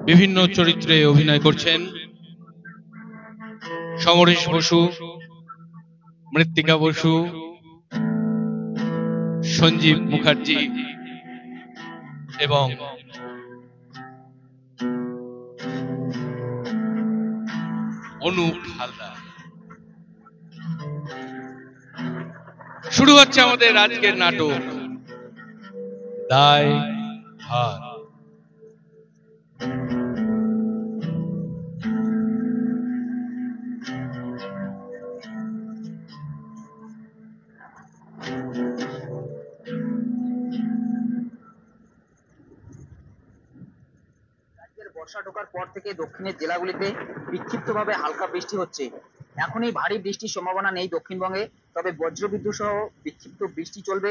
বিভিন্ন চরিত্রে অভিনয় করছেন সমরেশ বসু, মৃত্তিকা বসু, সঞ্জীব মুখার্জি এবং অনুপ হালদার। শুরু হচ্ছে আমাদের আজকের নাটক দায় ভার। বর্ষা ঢোকার পর থেকে দক্ষিণের জেলাগুলিতে বিক্ষিপ্তভাবে হালকা বৃষ্টি হচ্ছে। এখনই ভারী বৃষ্টির সম্ভাবনা নেই দক্ষিণবঙ্গে, তবে বজ্রবিদ্যুৎ সহ বিক্ষিপ্ত বৃষ্টি চলবে।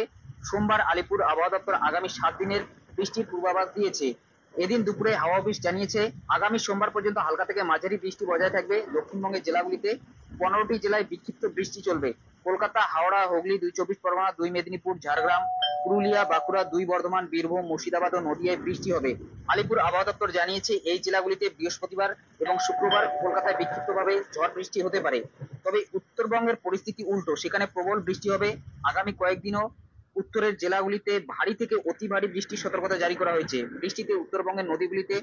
সোমবার আলিপুর আবহাওয়া দপ্তর আগামী 7 দিনের বৃষ্টির পূর্বাভাস দিয়েছে। এদিন দুপুরে হাওয়া অফিস জানিয়েছে আগামী সোমবার পর্যন্ত হালকা থেকে মাঝারি বৃষ্টি বজায় থাকবে দক্ষিণবঙ্গের জেলাগুলিতে। 15টি জেলায় বিক্ষিপ্ত বৃষ্টি চলবে। কলকাতা, হাওড়া, হুগলি, 2 চব্বিশ পরগনা, 2 মেদিনীপুর, ঝাড়গ্রাম, পুরুলিয়া, বাঁকুড়া, 2 বর্ধমান, বীরভূম, মুর্শিদাবাদ ও নদিয়ায় বৃষ্টি হবে। আলিপুর আবহাওয়া দপ্তর জানিয়েছে এই জেলাগুলিতে বৃহস্পতিবার এবং শুক্রবার কলকাতায় বিক্ষিপ্তভাবে ঝড় বৃষ্টি হতে পারে। তবে উত্তরবঙ্গের পরিস্থিতি উল্টো, সেখানে প্রবল বৃষ্টি হবে। আগামী কয়েকদিনও উত্তরের জেলাগুলিতে ভারী থেকে অতি ভারী বৃষ্টির সতর্কতা জারি করা হয়েছে। বৃষ্টিতে উত্তরবঙ্গের নদীগুলিতে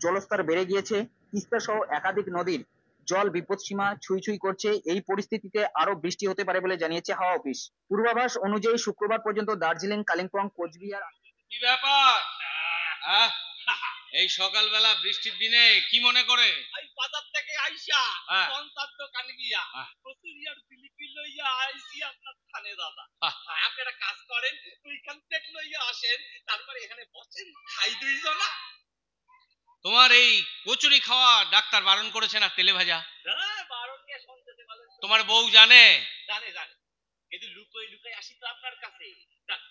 জলস্তর বেড়ে গিয়েছে। তিস্তা সহ একাধিক নদীর জল বিপদসীমা ছুঁই ছুঁই করছে। এই পরিস্থিতিতে আরো বৃষ্টি হতে পারে বলে জানিয়েছে হাওয়া অফিস। পূর্বাভাস অনুযায়ী শুক্রবার পর্যন্ত দার্জিলিং, কালিম্পং, কোচবিহার। কি ব্যাপার? আহ, এই সকালবেলা বৃষ্টির দিনে কি মনে করে? এই বাজার থেকে আইসা হ্যাঁ। পঞ্চাশ দোকান গিয়া হ্যাঁ। প্রচুরিয়ার বিলিপি লইয়া আইসি আপনার থানে দাদা। আপনি একটা কাজ করেন, ওইখান থেকে লইয়া আসেন, তারপরে এখানে বসেন, খাই দুইজনা। তোমার এই কচুরি খাওয়া ডাক্তার বারণ করেছে না, তেলে ভাজা? হ্যাঁ, বারণ কে শুনতেছে বলেন? তোমার বউ জানে? জানে জানে, কিন্তু লুকোই লুকোই আসি তো আপনার কাছে।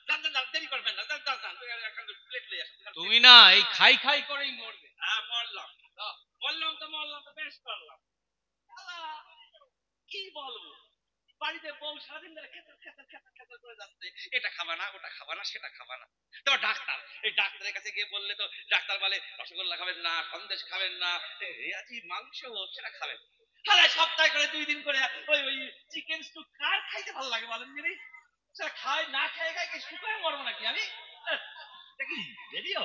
যান যান যান, দেরি করবেন না, যান যান যান, এখন প্লেট লইয়া আসেন। তুমি না এই খাই খাই করেই মরবে। হ্যাঁ, মরলাম মরলাম তো বেশ করলাম। আলা, কি বলবো, বাড়িতে বউ সারাদিন ধরে খেতে খেতে খেতে খেতে করে যাচ্ছে, এটা খাবা না, ওটা খাবা না, সেটা খাবা না। তো ডাক্তার, এই ডাক্তারের কাছে গিয়ে বললে তো ডাক্তার বলে রসগোল্লা খাবেন না, সন্দেশ খাবেন না, রেয়াজি মাংস সেটা খাবেন। তাহলে সপ্তাহে করে 2 দিন করে ওই ওই চিকেন স্টু কার খাইতে ভালো লাগে বলেন দিদি? সেটা খাই না খেয়ে খাই কি শুকায় মরবো নাকি আমি? এটা কি রেডিও?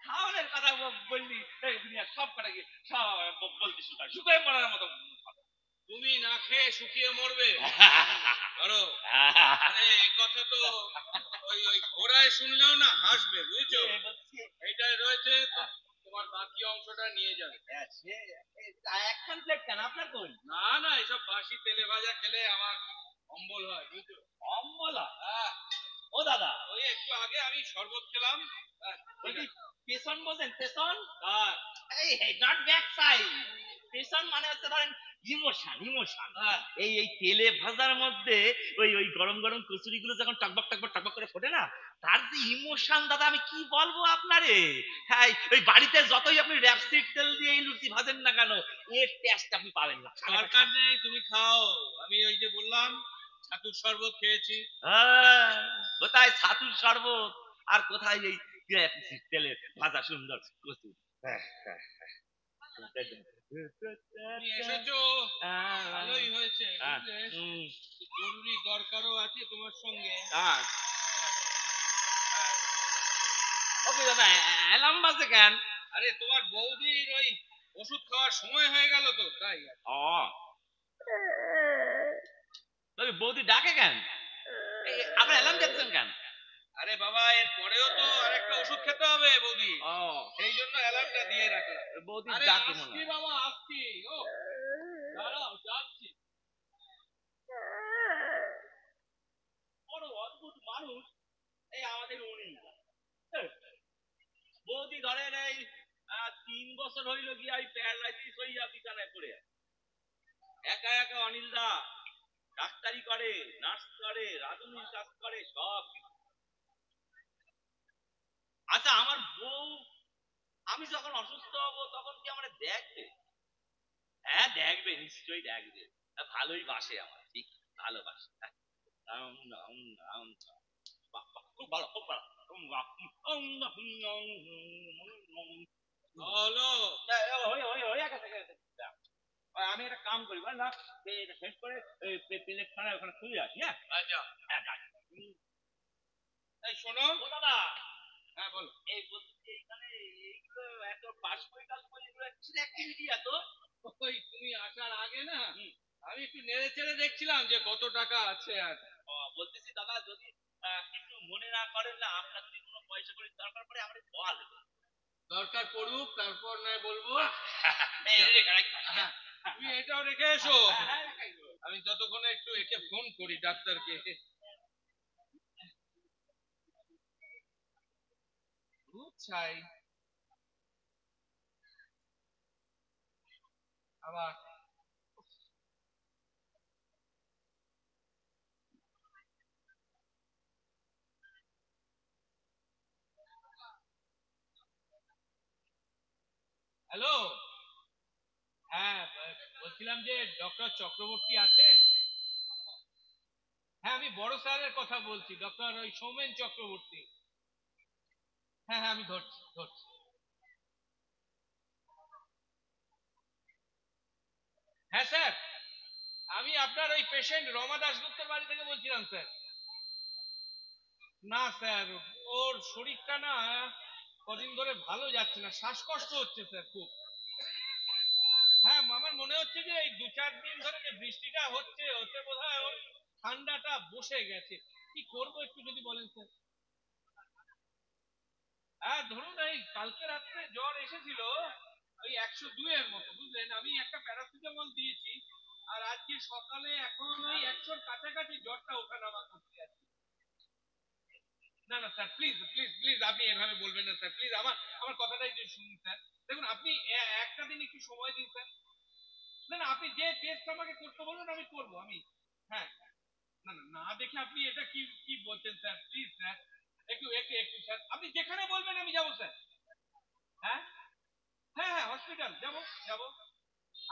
খাওয়ানোর কথা বললি এই দুনিয়া সব কটা গিয়ে সব বলতে শুকায় মরার মতো। তুমি না খেয়ে শুকিয়ে মরবে ধরো। আরে এই কথা তো ওই ওই ঘোড়ায় শুনলেও না হাসবে, বুঝছো? এইটাই রয়েছে, তোমার বাকি অংশটা নিয়ে যাবে। একখান প্লেট কেন আপনার কোন? না না, এসব বাসি তেলে ভাজা খেলে আমার অম্বল হয়, বুঝছো? অম্বল? ও দাদা, ওই একটু আগে আমি শরবত খেলাম। ওই কি পেছন বোঝেন? পেছন এই নট ব্যাক সাইড। পেছন মানে হচ্ছে ধরেন ইমোশন। ইমোশন এই এই তেলে ভাজার মধ্যে ওই ওই গরম গরম কচুরি গুলো যখন টকবক টকবক টকবক করে ফোটে না, তার যে ইমোশন দাদা আমি কি বলবো আপনারে। হ্যাঁ, ওই বাড়িতে যতই আপনি র্যাপসিড তেল দিয়ে এই লুচি ভাজেন না কেন, এর টেস্ট আপনি পাবেন না। দরকার নেই, তুমি খাও। আমি ওই যে বললাম ছাতুর শরবত খেয়েছি। কোথায় ছাতুর শরবত আর কোথায় এই তেলে ভাজা সুন্দর কচুরি। তুমি এসেছো, ভালোই হয়েছে, বুঝলে? জরুরি দরকারও আছে তোমার সঙ্গে। ওকে দাদা, অ্যালার্ম বাজে কেন? আরে তোমার বৌদির ওই ওষুধ খাওয়ার সময় হয়ে গেল তো, তাই। তবে বৌদি ডাকে কেন? আপনার অ্যালার্ম দিচ্ছেন কেন? আরে বাবা, এর পরেও তো আরেকটা ওষুধ খেতে হবে বৌদি, সেই জন্য অ্যালার্মটা দিয়ে রাখলাম। বৌদি আরে ডাকে আসছি মনে হয়। বাবা, আসছি। ও দাঁড়াও, যাচ্ছি। বড় অদ্ভুত মানুষ এই আমাদের উনি। বৌদি ধরেন এই 3 বছর হইল গিয়া এই প্যারালাইসিস হইয়া বিছানায় পড়ে আছে। একা একা অনিল দা ডাক্তারি করে, নার্স করে, রাঁধুনির কাজ করে, সব কিছু। আচ্ছা, আমার বউ আমি যখন অসুস্থ হব তখন কি আমার দেখবে? হ্যাঁ, দেখবে, নিশ্চয়ই দেখবে। ভালোই বাসে আমার, ঠিক ভালোবাসে। খুব ভালো, খুব ভালো। হলো হয়ে গেছে। আমি একটা কাম করি বল না, এটা শেষ করে প্লেট খানা ওখানে শুয়ে আসি। হ্যাঁ আচ্ছা হ্যাঁ এই শোনো ও দাদা, হ্যাঁ বলো এই বলছি যে এইখানে এইগুলো এত পাস বই টাস বই এগুলো কিসের অ্যাক্টিভিটি এত? ওই তুমি আসার আগে না আমি একটু নেড়ে চেড়ে দেখছিলাম যে কত টাকা আছে আর বলতেছি দাদা, যদি কিছু মনে না করেন না, আপনার যদি কোনো পয়সা করে দরকার পড়ে আমার বল। দরকার পড়ুক তারপর নয় বলবো। হ্যাঁ, তুমি এটাও রেখে এসো, হ্যাঁ, আমি যতক্ষণে একটু একে ফোন করি ডাক্তারকে। চাই আবার হ্যালো, হ্যাঁ বলছিলাম যে ডক্টর চক্রবর্তী আছেন? হ্যাঁ আমি বড় স্যারের কথা বলছি, ডক্টর ওই সৌমেন চক্রবর্তী। হ্যাঁ হ্যাঁ আমি ধরছি ধরছি। হ্যাঁ স্যার, আমি আপনার ওই পেশেন্ট রমা দাশগুপ্তের বাড়ি থেকে বলছিলাম স্যার। না স্যার, ওর শরীরটা না কদিন ধরে ভালো যাচ্ছে না, শ্বাসকষ্ট হচ্ছে স্যার খুব। হ্যাঁ আমার মনে হচ্ছে যে এই 2-4 দিন ধরে যে বৃষ্টিটা হচ্ছে ওতে বোধহয় ওর ঠান্ডাটা বসে গেছে। কি করবো একটু যদি বলেন স্যার? হ্যাঁ ধরুন এই কালকে রাত্রে জ্বর এসেছিল ওই 102 এর মতো, বুঝলেন? আমি একটা প্যারাসিটামল দিয়েছি, আর আজকে সকালে এখন ওই 100-র কাছাকাছি জ্বরটা ওঠানামা করতে আছে। না না স্যার, প্লিজ প্লিজ প্লিজ আপনি এভাবে বলবেন না স্যার, প্লিজ আমার আমার কথাটাই যে শুনুন স্যার। দেখুন আপনি একটা দিন একটু সময় দিন স্যার। না না, আপনি যে টেস্ট আমাকে করতে বলুন আমি করবো আমি। হ্যাঁ, না না না দেখে আপনি এটা কি কি বলছেন স্যার, প্লিজ স্যার, একটু একটু একটু স্যার, আপনি যেখানে বলবেন আমি যাবো স্যার। হ্যাঁ হ্যাঁ হ্যাঁ হসপিটাল যাবো যাবো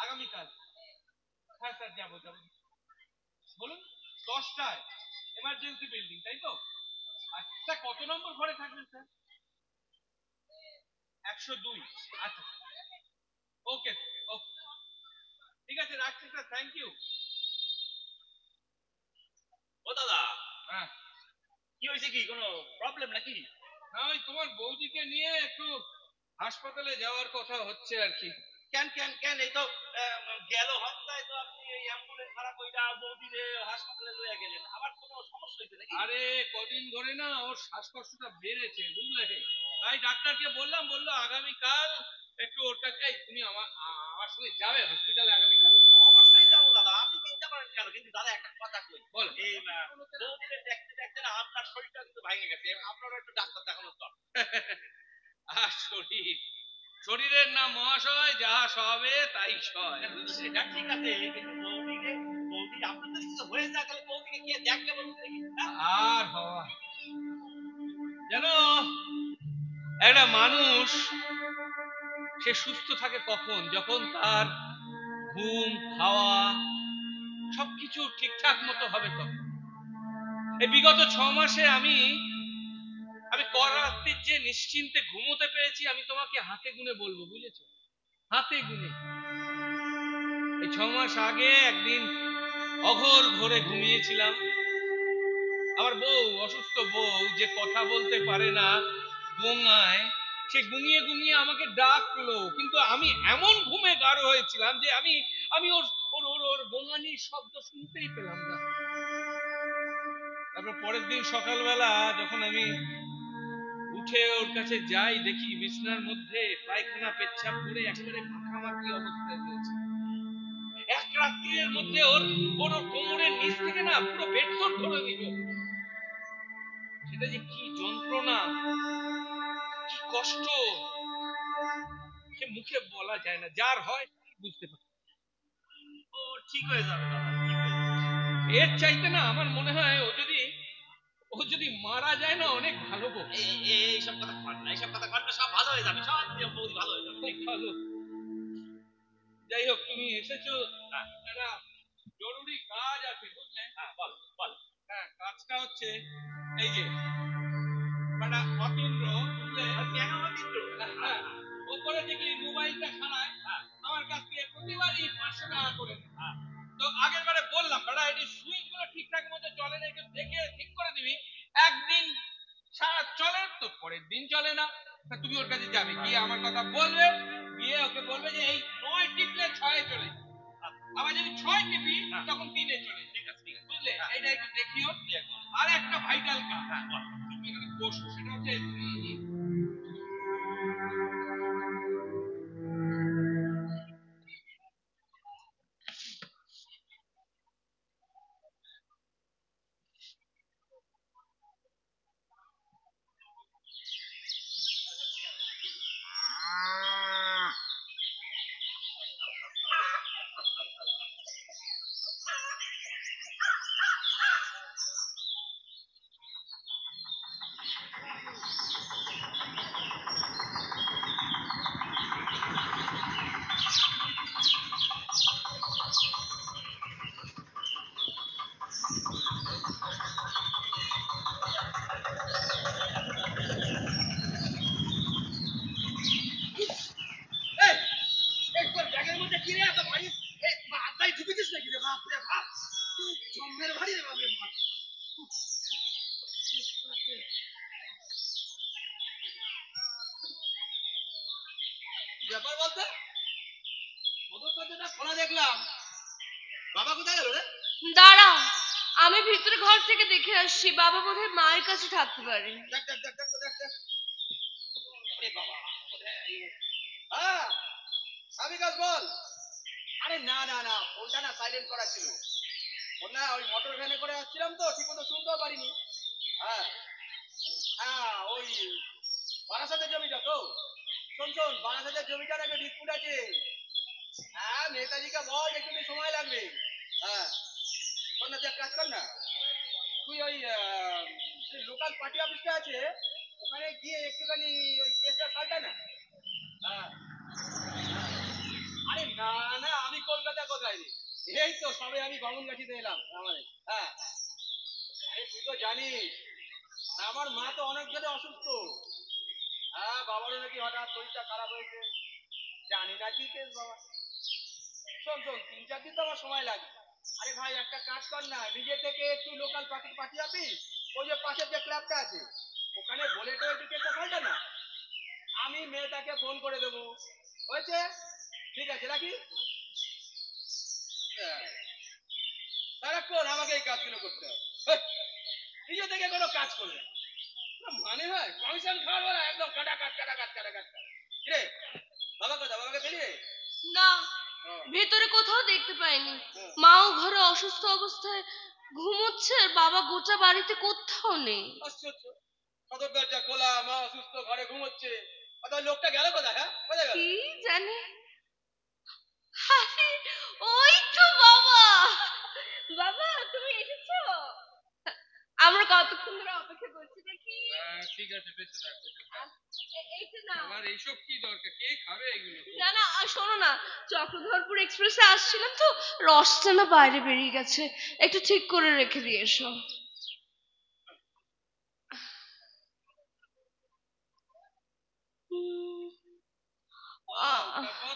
আগামীকাল। হ্যাঁ স্যার যাবো যাবো। বলুন 10টায় এমার্জেন্সি বিল্ডিং, তাই তো? আচ্ছা কত নম্বর ঘরে থাকবেন স্যার? 102। আচ্ছা ওকে ওকে, ঠিক আছে রাখছি স্যার, থ্যাংক ইউ। ও দাদা, হ্যাঁ কি হয়েছে, কি কোনো প্রবলেম নাকি? না ওই তোমার বৌদিকে নিয়ে একটু হাসপাতালে যাওয়ার কথা হচ্ছে আর কি। কেন কেন কেন, এই তো গেল হপ্তায় তো আপনি এই অ্যাম্বুলেন্স ভাড়া কইরা বৌদিরে হাসপাতালে লইয়া গেলেন, আবার কোনো সমস্যা হয়েছে নাকি? আরে কদিন ধরে না ওর শ্বাসকষ্টটা বেড়েছে বুঝলে, তাই ডাক্তারকে বললাম, বললো আগামীকাল একটু ওটাকে তুমি আমার আমার সঙ্গে যাবে হসপিটালে আগামীকাল। অবশ্যই যাবো দাদা, আপনি চিন্তা করেন কেন? কিন্তু দাদা একটা কথা কই, বল। এই বৌদিরে দেখতে দেখতে না আপনার শরীরটা কিন্তু ভেঙে গেছে, আপনারও একটু ডাক্তার দেখানোর দরকার। আর শরীর, শরীরের নাম মহাশয়, যাহা সবে তাই সয়। সেটা ঠিক আছে, কিন্তু বৌদি আপনার যদি কিছু হয়ে যায় তাহলে বৌদিকে কে দেখবে বলুন দেখি? হ্যাঁ? আর হওয়া যেন একটা মানুষ সে সুস্থ থাকে কখন, যখন তার ঘুম খাওয়া সবকিছু ঠিকঠাক মতো হবে তখন। এই বিগত 6 মাসে আমি আমি করাত্রির যে নিশ্চিন্তে ঘুমোতে পেরেছি আমি তোমাকে হাতে গুনে বলবো, বুঝেছো? হাতে গুনে। এই 6 মাস আগে একদিন অঘোর ঘোরে ঘুমিয়েছিলাম। আমার বউ, অসুস্থ বউ যে কথা বলতে পারে না, গোঙায়, সে গুঙিয়ে গুঙিয়ে আমাকে ডাকলো, কিন্তু আমি এমন ঘুমে গাঢ় হয়েছিলাম যে আমি আমি ওর ওর ওর ওর গোঙানির শব্দ শুনতেই পেলাম না। তারপর পরের দিন সকালবেলা যখন আমি উঠে ওর কাছে যাই, দেখি বিছানার মধ্যে পায়খানা পেচ্ছাপ করে একেবারে মাখামাখি অবস্থায় রয়েছে। এক রাত্রির মধ্যে ওর ওর ওর কোমরের নিচ থেকে না পুরো বেডশিট ধরে নিল। সেটা যে কি যন্ত্রণা, কি কষ্ট, সে মুখে বলা যায় না, যার হয় বুঝতে পারে। ও ঠিক হয়ে যাবে দাদা, ঠিক হয়ে যাবে। এর চাইতে না আমার মনে হয় ও যদি মারা যায় না অনেক ভালো গো। এইসব কথা কর না, এইসব কথা কর না, সব ভালো হয়ে যাবে, সব বৌদি ভালো হয়ে যাবে। খুব ভালো। যাই হোক তুমি এসেছো, একটা জরুরি কাজ আছে বুঝলে। হ্যাঁ বল বল। হ্যাঁ কাজটা হচ্ছে এই যে মানে অতীন্দ্র, বুঝলে? কেন অতীন্দ্র? হ্যাঁ, ও করে দেখি মোবাইলটা সারায় আমার কাছ থেকে প্রতিবারই 500 টাকা করে নেয়। তো আগের বারে বললাম দাদা এই সুইচ গুলো ঠিকঠাক মতো চলে না একটু দেখে ঠিক করে দিবি। একদিন সারা চলে তো পরের দিন চলে না। তা তুমি ওর কাছে যাবে গিয়ে আমার কথা বলবে, গিয়ে ওকে বলবে যে এই 9 টিপলে 6 চলে যায়। আবার যদি 6 টিপি তখন 3 চলে যায়। ঠিক আছে বুঝলে? এইটা একটু দেখিও। আর একটা ভাইটাল কাজ তুমি এখানে বসো, সেটা হচ্ছে ব্যাগের মধ্যে কি রে এত ভারী? এই মাথায় ঢুকেছিস নাকি রে? বাপ রে বাপ, জম্মের ভারী রে বাপ রে বাপ। ব্যাপার বলতে মোটর সাইকেলটা খোলা দেখলাম, বাবা কোথায় গেল রে? দাঁড়াও, আমি ভিতরে ঘর থেকে দেখে আসছি। বাবা বোধহয় মায়ের কাছে থাকতে পারে। দেখ দেখ দেখ দেখ দেখ দেখ। আরে বাবা, হ্যাঁ সাবিকাস বল। আরে না না না, ফোনটা না সাইলেন্ট করা ছিল। ওর না ওই মোটর ভ্যানে করে আসছিলাম তো ঠিক মতো শুনতেও পারিনি। হ্যাঁ হ্যাঁ, ওই বারাসাতের জমিটা তো। শোন শোন, বারাসাতের জমিটার একটা ডিসপুট আছে। হ্যাঁ নেতাজিকে বল একটু সময় লাগবে। হ্যাঁ শোন না, তুই এক কাজ কর না, তুই ওই লোকাল পার্টি অফিসটা আছে ওখানে গিয়ে একটুখানি ওই কেসটা সালটা না। হ্যাঁ আরে না না, আমি কলকাতা কোথায় রে, এই তো সবে আমি গগনগাছিতে এলাম আমাদের। হ্যাঁ আরে তুই তো জানিস আমার মা তো অনেক ধরে অসুস্থ। হ্যাঁ বাবারও নাকি হঠাৎ শরীরটা খারাপ হয়েছে, জানি না কি কেস বাবা। শোন শোন, 3-4 দিন তো আমার সময় লাগে। আরে ভাই একটা কাজ কর না, নিজে থেকে একটু লোকাল পার্টি অফিস ওই যে পাশের যে ক্লাবটা আছে ওখানে বলে তো একটু কেসটা সালটা না। আমি মেয়েটাকে ফোন করে দেবো, হয়েছে? ঠিক আছে রাখি। সারাক্ষণ আমাকে এই কাজগুলো করতে হবে, নিজে থেকে কোনো কাজ করবে না, মানে হয় কমিশন খাওয়ার বেলা একদম কাটাকাট কাটাকাট কাটাকাট। রে বাবা কথা, বাবাকে পেলি? না, ভেতরে কোথাও দেখতে পাইনি। মাও ঘরে অসুস্থ অবস্থায় ঘুমোচ্ছে, আর বাবা গোটা বাড়িতে কোথাও নেই। আশ্চর্য, সদর দরজা খোলা, মা অসুস্থ, ঘরে ঘুমোচ্ছে, অথবা লোকটা গেল কোথায়? হ্যাঁ কোথায় গেল? কি জানি। আরে, ওই তো বাবা। বাবা তুমি এসেছো? আমরা কতক্ষণ ধরে অপেক্ষা করছি দেখি। ঠিক আছে বেশ রাখ। এইটা না, আমার এইসব কি দরকার, কে খাবে এগুলো? না না, শোনো না, চক্রধরপুর এক্সপ্রেসে আসছিলাম তো, রসটা না বাইরে বেরিয়ে গেছে, একটু ঠিক করে রেখে দিয়ে এসো।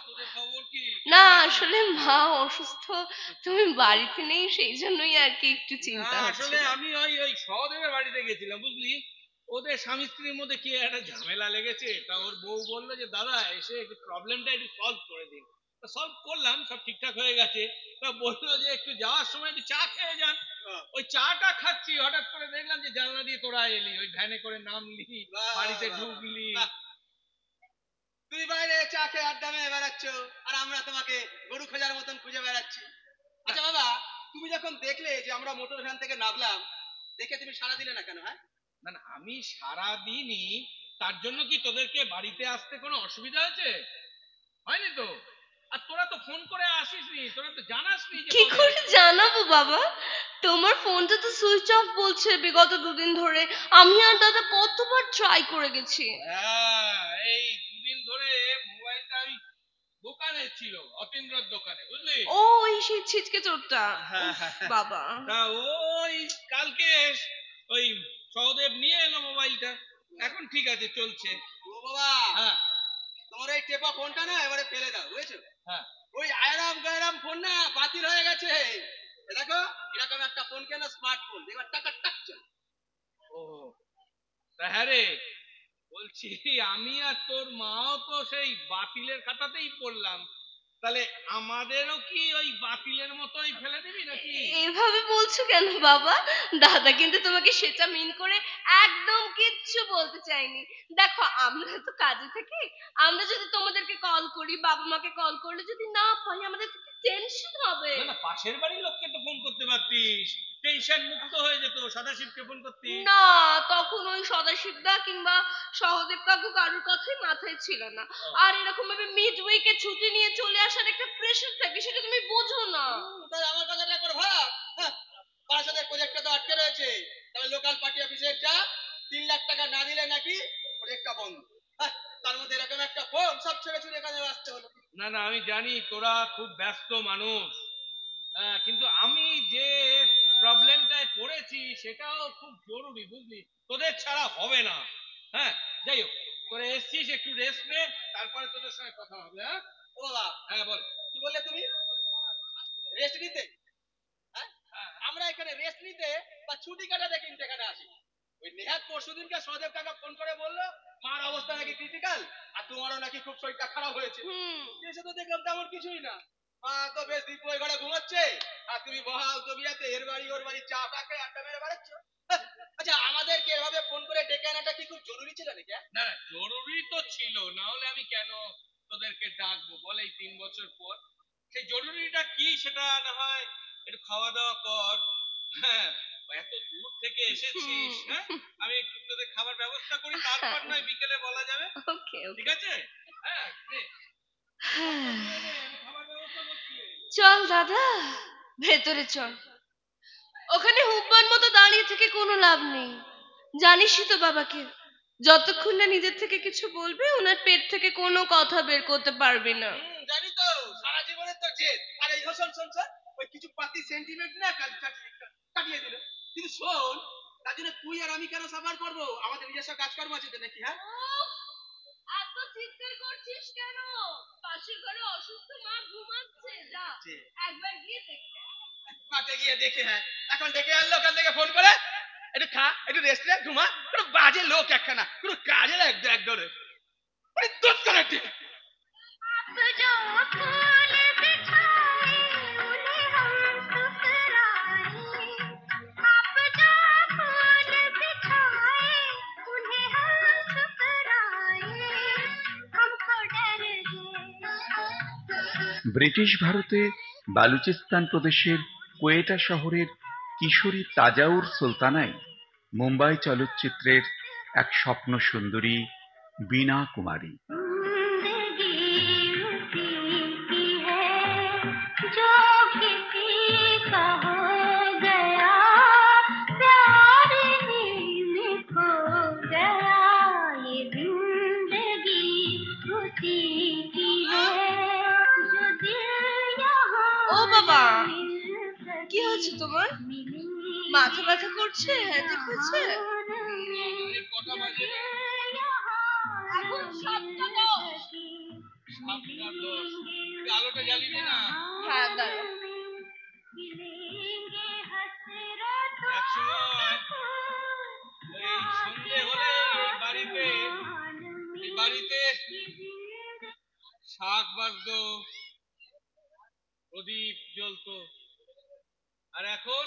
তোদের খবর কি? না আসলে মা অসুস্থ, তুমি বাড়িতে নেই, সেই জন্যই আর কি একটু চিন্তা আসলে হচ্ছিল। আমি ওই ওই সহদেবের বাড়িতে গেছিলাম বুঝলি, ওদের স্বামী স্ত্রীর মধ্যে কি একটা ঝামেলা লেগেছে। তা ওর বউ বললো যে দাদা এসে একটু প্রবলেমটা একটু সলভ করে দিন। সলভ করলাম, সব ঠিকঠাক হয়ে গেছে। তা বললো যে একটু যাওয়ার সময় একটু চা খেয়ে যান। ওই চাটা খাচ্ছি, হঠাৎ করে দেখলাম যে জানলা দিয়ে তোরা এলি, ওই ভ্যানে করে নামলি, বাড়িতে ঢুকলি। তুই বাইরে চা খেয়ে আড্ডা মেরে বেড়াচ্ছ, আর আমরা তোমাকে গরু খোঁজার মতন খুঁজে বেড়াচ্ছি। আচ্ছা বাবা, তুমি যখন দেখলে যে আমরা মোটর ভ্যান থেকে নামলাম, দেখে তুমি সাড়া দিলে না কেন? হ্যাঁ না না, আমি সাড়া দিইনি তার জন্য কি তোদেরকে বাড়িতে আসতে কোনো অসুবিধা হয়েছে? হয়নি তো। আর তোরা তো ফোন করে আসিসনি, তোরা তো জানাসনি যে কি করে জানাবো বাবা, তোমার ফোনটা তো সুইচ অফ বলছে বিগত 2 দিন ধরে। আমি আর দাদা কতবার ট্রাই করে গেছি। হ্যাঁ এই 2 দিন ধরে মোবাইলটা আমি দোকানে ছিল, অতীন্দ্রর দোকানে বুঝলি। ও ওই সেই ছিচকে চোরটা। উফ, বাবা তা ওই কালকে ওই সহদেব নিয়ে এলো মোবাইলটা, এখন ঠিক আছে চলছে। ও বাবা, হ্যাঁ তোমার এই টেপা ফোনটা না এবারে ফেলে দাও, বুঝেছো? হ্যাঁ। ওই আয়রাম গায়রাম ফোন না বাতিল হয়ে গেছে। দেখো এরকম একটা ফোন কেন, স্মার্টফোন, এবার টাকা টাক চলে। ও তা হ্যাঁ রে, বলছি আমি আর তোর মাও তো সেই বাতিলের খাতাতেই পড়লাম, তাহলে আমাদেরও কি ওই বাতিলের মতোই ফেলে দিবি নাকি? এভাবে বলছো কেন বাবা? দাদা কিন্তু তোমাকে সেটা মিন করে একদম কিচ্ছু বলতে চাইনি। দেখো আমরা তো কাজে থাকি, আমরা যদি তোমাদেরকে কল করি, বাবা মাকে কল করলে যদি না পাই, আমাদের টেনশন হবে। না না, পাশের বাড়ির লোককে তো ফোন করতে পারতিস, টেনশন মুক্ত হয়ে যেত, সদাশিবকে ফোন করতিস। না, তখন ওই সদাশিবদা কিংবা সহদেব কাকু কারোর কথাই মাথায় ছিল না। আর এরকম ভাবে মিড উইকে ছুটি নিয়ে চলে আসার একটা প্রেশার থাকে, সেটা তুমি বোঝো না। তাহলে আমার কথাটা একবার ভাব। হ্যাঁ, বারাসাতের প্রজেক্টটা তো আটকে রয়েছে, তাহলে লোকাল পার্টি অফিসে একটা 3 লাখ টাকা না দিলে নাকি প্রজেক্টটা বন্ধ। হ্যাঁ, তার মধ্যে এরকম একটা ফোন সব ছেড়ে ছুড়ে এখানে আসতে হলো। না না, আমি জানি তোরা খুব ব্যস্ত মানুষ, কিন্তু আমি যে প্রবলেমটায় পড়েছি সেটাও খুব জরুরি, বুঝলি? তোদের ছাড়া হবে না। হ্যাঁ, যাই হোক, তোরা এসছিস, একটু রেস্ট নে, তারপরে তোদের সঙ্গে কথা হবে। হ্যাঁ ও বাবা, হ্যাঁ বল। কি বললে তুমি? রেস্ট নিতে? হ্যাঁ, আমরা এখানে রেস্ট নিতে বা ছুটি কাটাতে কিন্তু এখানে আসি। ওই নেহাত পরশুদিনকে সহদেব কাকা ফোন করে বললো মার অবস্থা নাকি ক্রিটিক্যাল, আর তোমারও নাকি খুব শরীরটা খারাপ হয়েছে। এসে তো দেখলাম তেমন কিছুই না, মা তো বেশ দীপুর ঘরে ঘুমাচ্ছে, আর তুমি বহাল তবিয়াতে এর বাড়ি ওর বাড়ি চা পাকে আড্ডা মেরে বেড়াচ্ছ। আচ্ছা, আমাদেরকে এভাবে ফোন করে ডেকে আনাটা কি খুব জরুরি ছিল নাকি? না না, জরুরি তো ছিল, না হলে আমি কেন তোদেরকে ডাকবো বল এই 3 বছর পর? সেই জরুরিটা কি সেটা না হয় একটু খাওয়া দাওয়া কর। হ্যাঁ, এত দূর থেকে এসেছিস, হ্যাঁ, আমি একটু তোদের খাবার ব্যবস্থা করি, তারপর নয় বিকেলে বলা যাবে। ওকে ঠিক আছে? হ্যাঁ নে, আমি খাবার ব্যবস্থা করছি। চল দাদা, ভেতরে চল। ওখানে হুব্বার মতো দাঁড়িয়ে থেকে কোনো লাভ নেই। জানিসই তো বাবাকে, যতক্ষণ না নিজের থেকে কিছু বলবে, ওনার পেট থেকে কোনো কথা বের করতে পারবি না। জানি তো, সারা জীবনের তো জেদ। আর এই শোন শোন শোন, ওই কিছু পাতি সেন্টিমেন্ট না কাটিয়ে দিল। কিন্তু শোন, তার জন্য তুই আর আমি কেন সাফার করবো? আমাদের নিজস্ব কাজকর্ম আছে তো নাকি? হ্যাঁ, এত চিৎকার করছিস কেন? পাশের ঘরে অসুস্থ মা ঘুমাচ্ছে, যা একবার গিয়ে দেখে। মাঠে গিয়ে দেখে। হ্যাঁ, এখন ডেকে আনলো ওখান থেকে ফোন করে, একটু খা, একটু রেস্ট নে, ঘুমা। কোনো বাজে লোক একখানা, কোনো কাজের একদরে দুধ করে ঠিক। अब जो फूल बिछाए उन्हें हम ठुकराए, अब जो फूल बिछाए उन्हें हम ठुकराए, हमको डर गए। ব্রিটিশ ভারতে বালুচিস্তান প্রদেশের কোয়েটা শহরের কিশোরী তাজাউর সুলতানাই মুম্বাই চলচ্চিত্রের এক স্বপ্ন সুন্দরী বীণা কুমারী। जिंदगी उसी की है जो किसी का हो गया, प्यार नींद खो गया, ये जिंदगी उसी की है जो दिल यहाँ ও বাবা, मिलकर কি হয়েছে তোমার? मिलेंगे মাথা ব্যথা করছে? হেডেক হচ্ছে? এই কটা বাজে রে? এখন 7টা 10। 7টা 10। তুই আলোটা জ্বালিয়ে দে না। হ্যাঁ দাঁড়াও। এক সময় এই সন্ধে হলে এই বাড়িতে শাক বাজতো, প্রদীপ জ্বলতো, আর এখন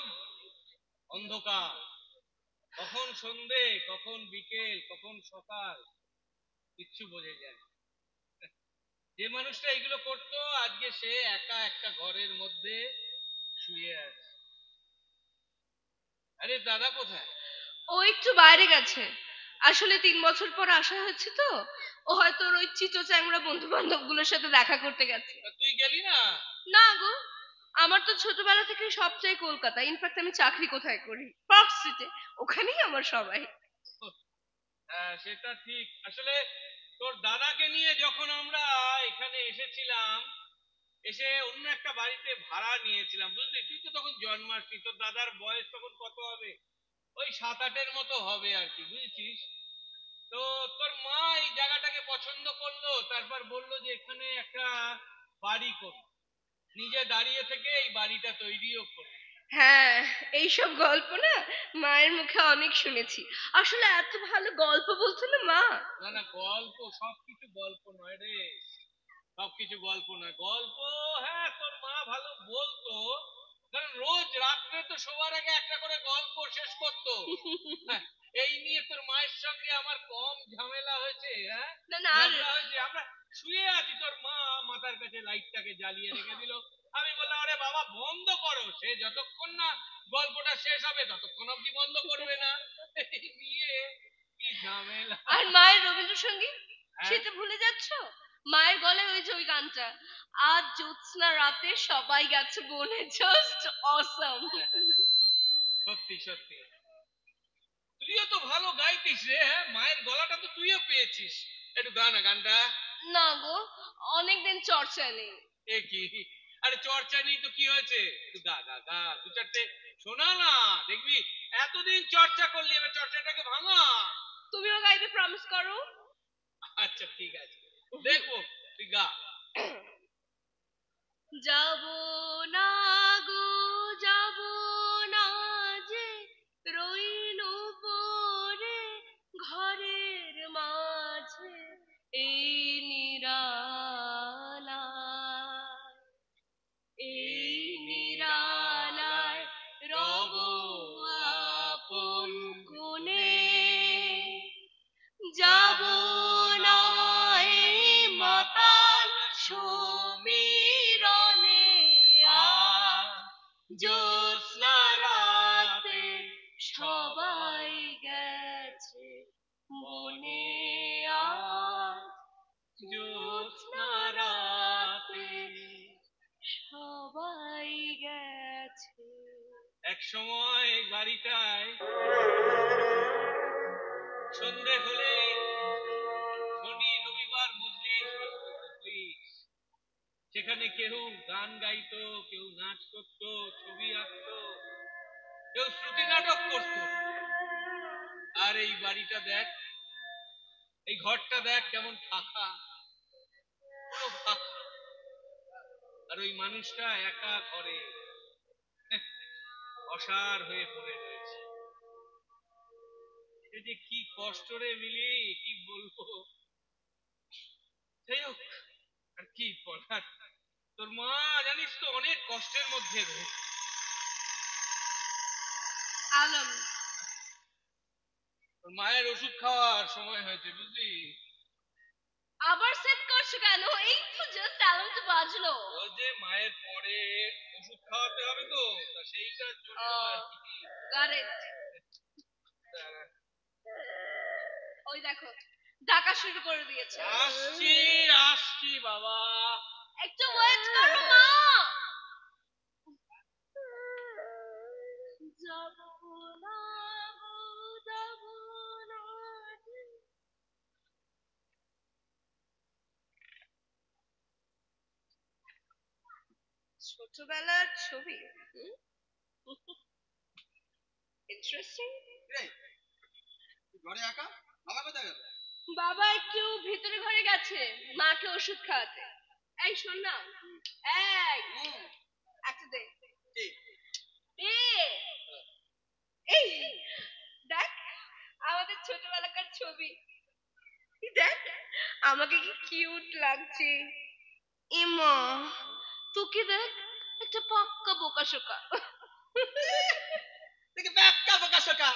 অন্ধকার। কখন সন্ধে, কখন বিকেল, কখন সকাল, কিচ্ছু বোঝা যায় না। যে মানুষটা এগুলো করতো আজকে সে একা একটা ঘরের মধ্যে শুয়ে আছে। আরে দাদা কোথায়? ও একটু বাইরে গেছে। আসলে 3 বছর পর আসা হয়েছে তো, ও হয়তো ওর ওই চিটো চ্যাংড়া বন্ধু বান্ধব গুলোর সাথে দেখা করতে গেছে। তা তুই গেলি না? না গো, আমার তো ছোটবেলা থেকে সবটাই কলকাতা। ইনফ্যাক্ট আমি চাকরি কোথায় করি? পার্ক স্ট্রিটে। ওখানেই আমার সবাই। হ্যাঁ সেটা ঠিক। আসলে তোর দাদাকে নিয়ে যখন আমরা এখানে এসেছিলাম, এসে অন্য একটা বাড়িতে ভাড়া নিয়েছিলাম, বুঝলি? তুই তো তখন জন্মাসনি, তোর দাদার বয়স তখন কত হবে? ওই 7-8-এর মতো হবে আর কি, বুঝেছিস? তো তোর মা এই জায়গাটাকে পছন্দ করলো, তারপর বললো যে এখানে একটা বাড়ি করো, নিজে দাঁড়িয়ে থেকে এই বাড়িটা তৈরিও করো। হ্যাঁ, এইসব গল্প না মায়ের মুখে অনেক শুনেছি। আসলে এত ভালো গল্প বলতো না মা। না না, গল্প সবকিছু গল্প নয় রে, সবকিছু গল্প নয়। গল্প হ্যাঁ তোর মা ভালো বলতো, কারণ রোজ রাত্রে তো শোবার আগে একটা করে গল্প শেষ করতো। হ্যাঁ, এই নিয়ে তোর মায়ের সঙ্গে আমার কম ঝামেলা হয়েছে। হ্যাঁ, না না আর ঝগড়া হয়েছে। আমরা শুয়ে আছি, তোর মা মাথার কাছে লাইটটাকে জ্বালিয়ে রেখে দিল। আমি বললাম আরে বাবা বন্ধ করো, সে যতক্ষণ না গল্পটা শেষ হবে ততক্ষণ অব্দি বন্ধ করবে না। এই নিয়ে কি ঝামেলা। আর মায়ের রবীন্দ্রসঙ্গীত হ্যাঁ? সেটা ভুলে যাচ্ছ? মায়ের গলায় ওই যে ওই গানটা, আজ জ্যোৎস্না রাতে সবাই গেছে বনে, জাস্ট অসম। সত্যি সত্যি, তুইও তো ভালো গাইতিস রে। হ্যাঁ, মায়ের গলাটা তো তুইও পেয়েছিস। একটু গা না গানটা। না গো, অনেকদিন চর্চা নেই। এ কি, আরে চর্চা নেই তো কি হয়েছে, একটু গা গা গা, দু চারটে শোনা না, দেখবি এতদিন চর্চা করলি, এবার চর্চাটাকে ভাঙা। তুমিও গাইবে, প্রমিস করো। আচ্ছা ঠিক আছে, দেখবো, তুই গা। যাব না গো, যাব না যে, রইল পরে ঘরের মাঝে এই নিরালায়, এই নিরালায় রব আপন কোণে। যাব না এই মাতাল সমীরণে, আর জ্যোৎস্না রাতে সবাই গেছে বনে, আর জ্যোৎস্না রাতে সবাই গেছে। এক সময় বাড়িটায় সন্ধে হলে শনি রবিবার মজলিস বসতো, মজলিস। সেখানে কেউ গান গাইতো, কেউ নাচ করতো, ছবি আঁকতো, কেউ শ্রুতি নাটক করতো। আর এই বাড়িটা দেখ, এই ঘরটা দেখ কেমন ফাঁকা, পুরো ফাঁকা। আর ওই মানুষটা একা ঘরে অসাড় হয়ে পড়ে রয়েছে। সে যে কি কষ্ট রে মিলি, কি বলবো। যাই হোক, আর কি বলার, তোর মা জানিস তো অনেক কষ্টের মধ্যে রয়েছে। আলম, তোর মায়ের ওষুধ খাওয়ার সময় হয়েছে, বুঝলি। আবার সেট করছো কেন? এই তো জাস্ট অ্যালার্মটা বাজলো। ও যে মায়ের পরে ওষুধ খাওয়াতে হবে তো, তা সেইটার জন্য আর কি। Got it. ওই দেখো, ডাকা শুরু করে দিয়েছে। আসছি আসছি বাবা। একটু ওয়েট করো মা। যাব না গো, যাব না যে। ছোটবেলার ছবি, ইন্টারেস্টিং। ঘরে একা, বাবা কোথায় গেল? বাবা একটু ভিতরে ঘরে গেছে মাকে ওষুধ খাওয়াতে। এই শোন না, এই একটা দে, দে। এই দেখ আমাদের ছোটবেলাকার ছবি, দেখ আমাকে কি কিউট লাগছে। ইমা, তোকে দেখ একটা পাক্কা বোকাশোকা। দেখি ব্যাপকা বোকা শোকা।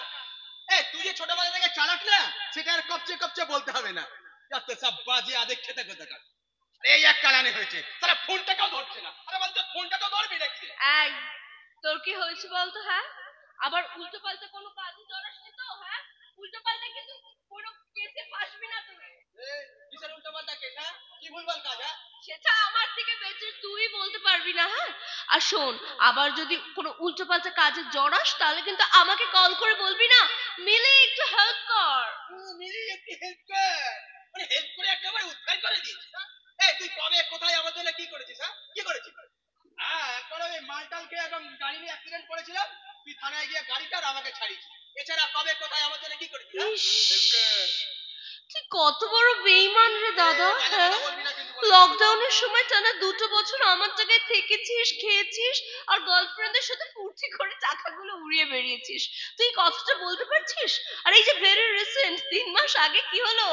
তুই যে ছোটবেলা থেকে চালাক না, সেটা আর কপচে কপচে বলতে হবে না। যত সব বাজে আদেক খেতে কোথাকার। এই এক কালানে হয়েছে, তারা ফোনটাকেও ধরছে না। আরে বলতো ফোনটা তো ধরবি নাকি? এই, তোর কি হয়েছে বলতো? হ্যাঁ, আবার উল্টো পাল্টা কোনো কাজে জড়াসনি তো? হ্যাঁ, উল্টো পাল্টা কিন্তু কোনো কেসে ফাঁসবি না তুই। কিসের উল্টো পাল্টা কেস? হ্যাঁ, কি ভুলভাল কাজ? হ্যাঁ, সেটা আমার থেকে বেঁচে তুই বলতে পারবি না। হ্যাঁ, আর শোন, আবার যদি কোনো উল্টো পাল্টা কাজে জড়াস তাহলে কিন্তু আমাকে কল করে বলবি না, মিলে একটু হেল্প কর। মিলি একটু হেল্প কর। মানে হেল্প করে একেবারে উদ্ধার করে দিয়েছিস। তুই কবে কোথায় আমার জন্য কি করেছিস? হ্যাঁ, কি করেছিস? একবার ওই মালটাল খেয়ে একদম গাড়ি নিয়ে অ্যাক্সিডেন্ট করেছিলাম, তুই থানায় গিয়ে গাড়িটা আর আমাকে ছাড়িয়েছিস। এছাড়া কবে কোথায় আমার জন্য কি করেছিস? ইস, কত বড় বেইমান রে দাদা। হ্যাঁ, লকডাউনের সময় টানা 2টো বছর আমার জায়গায় থেকেছিস, খেয়েছিস আর গার্লফ্রেন্ডের সাথে ফুর্তি করে টাকাগুলো উড়িয়ে বেরিয়েছিস। তুই এই কথাটা বলতে পারছিস? আর এই যে ভেরি রিসেন্ট 3 মাস আগে কি হলো,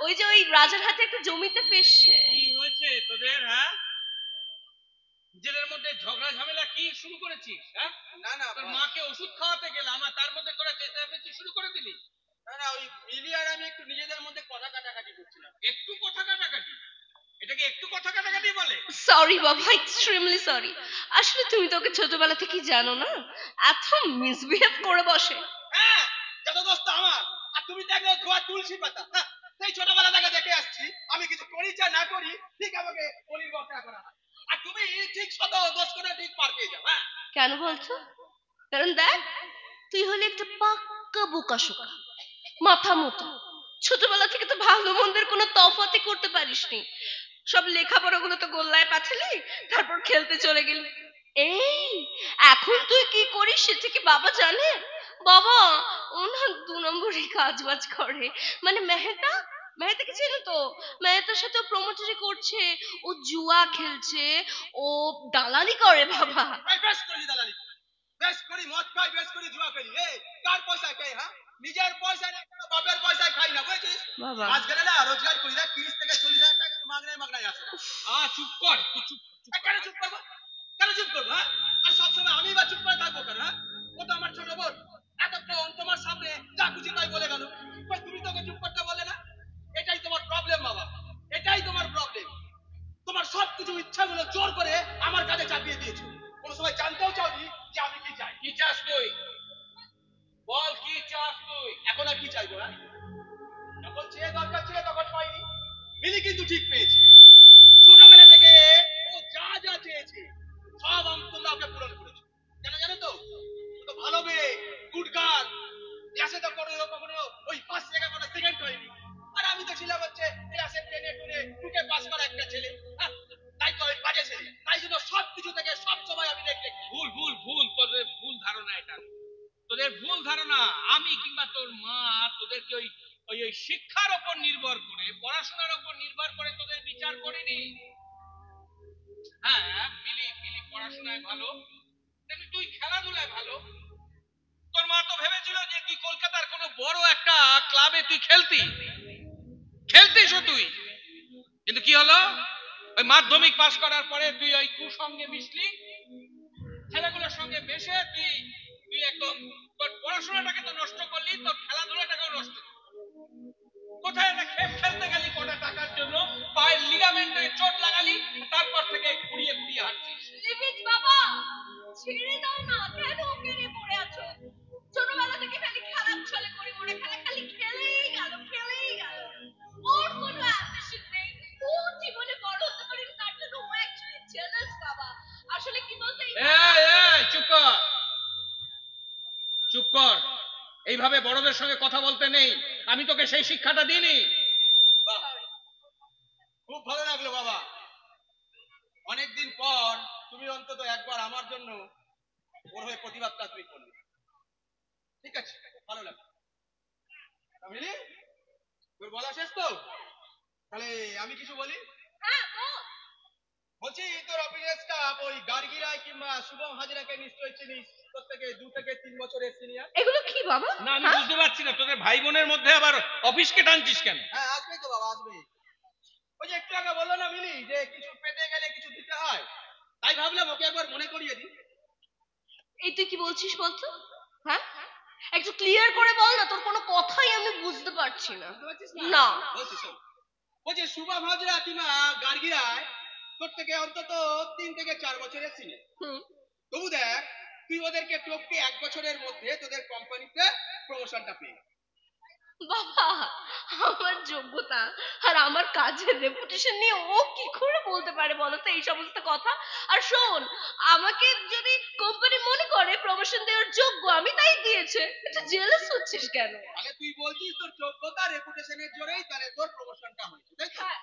ওই যে ওই রাজার হাতে একটা জমিতে পেশ। কি হয়েছে তোদের? হ্যাঁ, নিজেদের মধ্যে ঝগড়া ঝামেলা কি শুরু করেছিস? হ্যাঁ, না না তোর মাকে ওষুধ খাওয়াতে গেলাম আর তার মধ্যে তোরা চেঁচামেচি শুরু করে দিলি। না না, ওই মিলি আর আমি একটু নিজেদের মধ্যে কথা কাটাকাটি করছিলাম। একটু কথা কাটাকাটি? এটাকে একটু কথা কাটাকাটি বলে? সরি বাবা, এক্সট্রিমলি সরি। আসলে তুমি তো ওকে ছোটবেলা থেকেই জানো না, এত মিসবিহেভ করে বসে। হ্যাঁ, যত দোস্ত আমার। আর তুমি দেখো ধোয়া তুলসী পাতা। হ্যাঁ, সেই ছোটবেলা থেকে দেখে আসছি, আমি কিছু করি চা না করি ঠিক আমাকে অলির বকরা করা হয়। আর তুমি ঠিক শত দোষ করে ঠিক পার পেয়ে যাও। হ্যাঁ, কেন বলছো? কারণ দেখ, তুই হলে একটা পাক্কা বোকাশোকা, মাথা মোটা। ছোটবেলা থেকে তো ভালো মন্দের কোনো তফাতই করতে পারিসনি। সব লেখাপড়াগুলো তো গোল্লায় পাঠালি, তারপর খেলতে চলে গেলি। এই এখন তুই কি করিস সেটা কি বাবা জানে? বাবা ও না 2 নম্বরই কাজ বাজ করে। মানে মেহেতা, মেহেতাকে চেনো তো? মেহেতার সাথে প্রমোটারি করছে, ও জুয়া খেলছে, ও দালালি করে বাবা। এই বেশ করি দালালি, বেশ করি মদ খাই, বেশ করি জুয়া খেলি। এই কার পয়সা খাই? হ্যাঁ, নিজের পয়সা না, বাপের পয়সায় খাই না, বুঝেছিস? বাবা আজ গেলে না রোজগার করি না, 30 থেকে 40 হাজার টাকা মাগনায় মাগনায় আসে। চুপ কর, তুই চুপ। কেন চুপ করবো? কেন চুপ করবো? হ্যাঁ, আর সবসময় আমি বা চুপ করে থাকবো কেন? হ্যাঁ, ও তো আমার ছোট বোন। এতক্ষণ তোমার সামনে যা খুশি তাই বলে গেল, কই তুমি তোকে চুপ করতে বলে না? এটাই তোমার প্রবলেম বাবা, এটাই তোমার প্রবলেম। তোমার সবকিছু ইচ্ছাগুলো জোর করে আমার কাছে চাপিয়ে দিয়েছো। কোনো সময় জানতেও চাওনি যে আমি কি চাই। কি চাস তুই? বল কি চাস তুই? এখন আর কি চাইবো? হ্যাঁ, যখন চেয়ে দরকার ছিল তখন পাইনি। মিলি কিন্তু ঠিক পেয়েছে। ছোটবেলা থেকে ও যা যা চেয়েছে সব তোমরা ওকে পূরণ করেছো। কেন জানো তো? ও তো ভালো মেয়ে, গুড গার্ল। ক্লাসে তো কখনো ওই ফার্স্ট লেখা কোনো সেকেন্ড হয়নি। আর আমি তো ছিলাম হচ্ছে ক্লাসে 10-এ 2-কে পাস করা একটা ছেলে। হ্যাঁ, তাই তো ওই বাজে ছেলে। তাই জন্য সবকিছু থেকে সব সময় আমি দেখতে। ভুল ভুল ভুল, তোদের ভুল ধারণা এটা। তোদের ভুল ধারণা। আমি কিংবা তোর মা তোদেরকে ওই ওই ওই শিক্ষার উপর নির্ভর করে, পড়াশোনার উপর নির্ভর করে তোদের বিচার করিনি। হ্যাঁ, মিলি মিলি পড়াশোনায় ভালো, তেমনি তুই খেলাধুলায় ভালো। তোর মা তো ভেবেছিল যে তুই কলকাতার কোনো বড় একটা ক্লাবে তুই খেলতিস তুই। কিন্তু কি হলো? ওই মাধ্যমিক পাশ করার পরে তুই ওই কুসঙ্গে মিশলি, ছেলেগুলোর সঙ্গে মিশে তুই তুই একদম তোর পড়াশোনাটাকে তো নষ্ট করলি, তোর খেলাধুলাটাকেও নষ্ট করলি। কোথায় একটা খেলতে গেলি কটা টাকার জন্য, পায়ের লিগামেন্টে চোট লাগালি, তারপর থেকে ঘুরিয়ে ঘুরিয়ে হাঁটছিস। লিমিট বাবা, ছেড়ে দাও না, কেন ওকে নিয়ে পড়ে আছো? ছোটবেলা থেকে খালি খারাপ ছলে করে মনে খালি খেলেই গেল, খেলেই গেল। ওর কোনো অ্যাম্বিশন নেই, ও জীবনে বড় হতে পারেনি, তার জন্য ও অ্যাকচুয়ালি জেলাস বাবা। আসলে কি বলতে, এই চুপ কর, চুপ কর। এইভাবে বড়দের সঙ্গে কথা বলতে নেই। আমি তোকে সেই শিক্ষাটা দিইনি। বাহ, খুব ভালো লাগলো বাবা। অনেকদিন পর তুমি অন্তত একবার আমার জন্য ওর হয়ে প্রতিবাদটা তুমি করলে। ঠিক আছে, ভালো লাগলো। মিলি, তোর বলা শেষ তো? তাহলে আমি কিছু বলি। হ্যাঁ বল। বলছি তোর অফিসের স্টাফ ওই গার্গিরায় কিংবা শুভম হাজরাকে নিশ্চয়ই চিনিস, তোর থেকে 2 থেকে 3 বছরের সিনিয়র। এগুলো কি বাবা? না, আমি বুঝতে পারছি না তোদের ভাই বোনের মধ্যে আবার অফিসকে টানছিস কেন? হ্যাঁ, আসবে তো বাবা, আসবে। ওই যে একটু আগে বললো না মিলি যে কিছু পেতে গেলে কিছু দিতে হয়, তাই ভাবলাম ওকে একবার মনে করিয়ে দিই। এই তুই কি বলছিস বলতো? হ্যাঁ, একটু ক্লিয়ার করে বল না, তোর কোনো কথাই আমি বুঝতে পারছি না। বুঝতে পারছিস না। বলছি শোন। বলছি শুভম হাজরা কিংবা গার্গিরায় তোর থেকে অন্তত 3 থেকে 4 বছরের সিনিয়র। হুম। তবু দেখ, তুই ওদেরকে টপকে 1 বছরের মধ্যে তোদের কোম্পানিতে প্রমোশনটা পেয়ে গেলি। বাবা, আমার যোগ্যতা আর আমার কাজের রেপুটেশন নিয়ে ও কি করে বলতে পারে বলো তো এই সমস্ত কথা? আর শোন, আমাকে যদি কোম্পানি মনে করে প্রমোশন দেওয়ার যোগ্য, আমি তাই দিয়েছে। এটা জেলাস হচ্ছিস কেন? তাহলে তুই বলছিস তোর যোগ্যতা রেপুটেশনের জোরেই তাহলে তোর প্রমোশনটা হয়েছে, তাই তো? হ্যাঁ।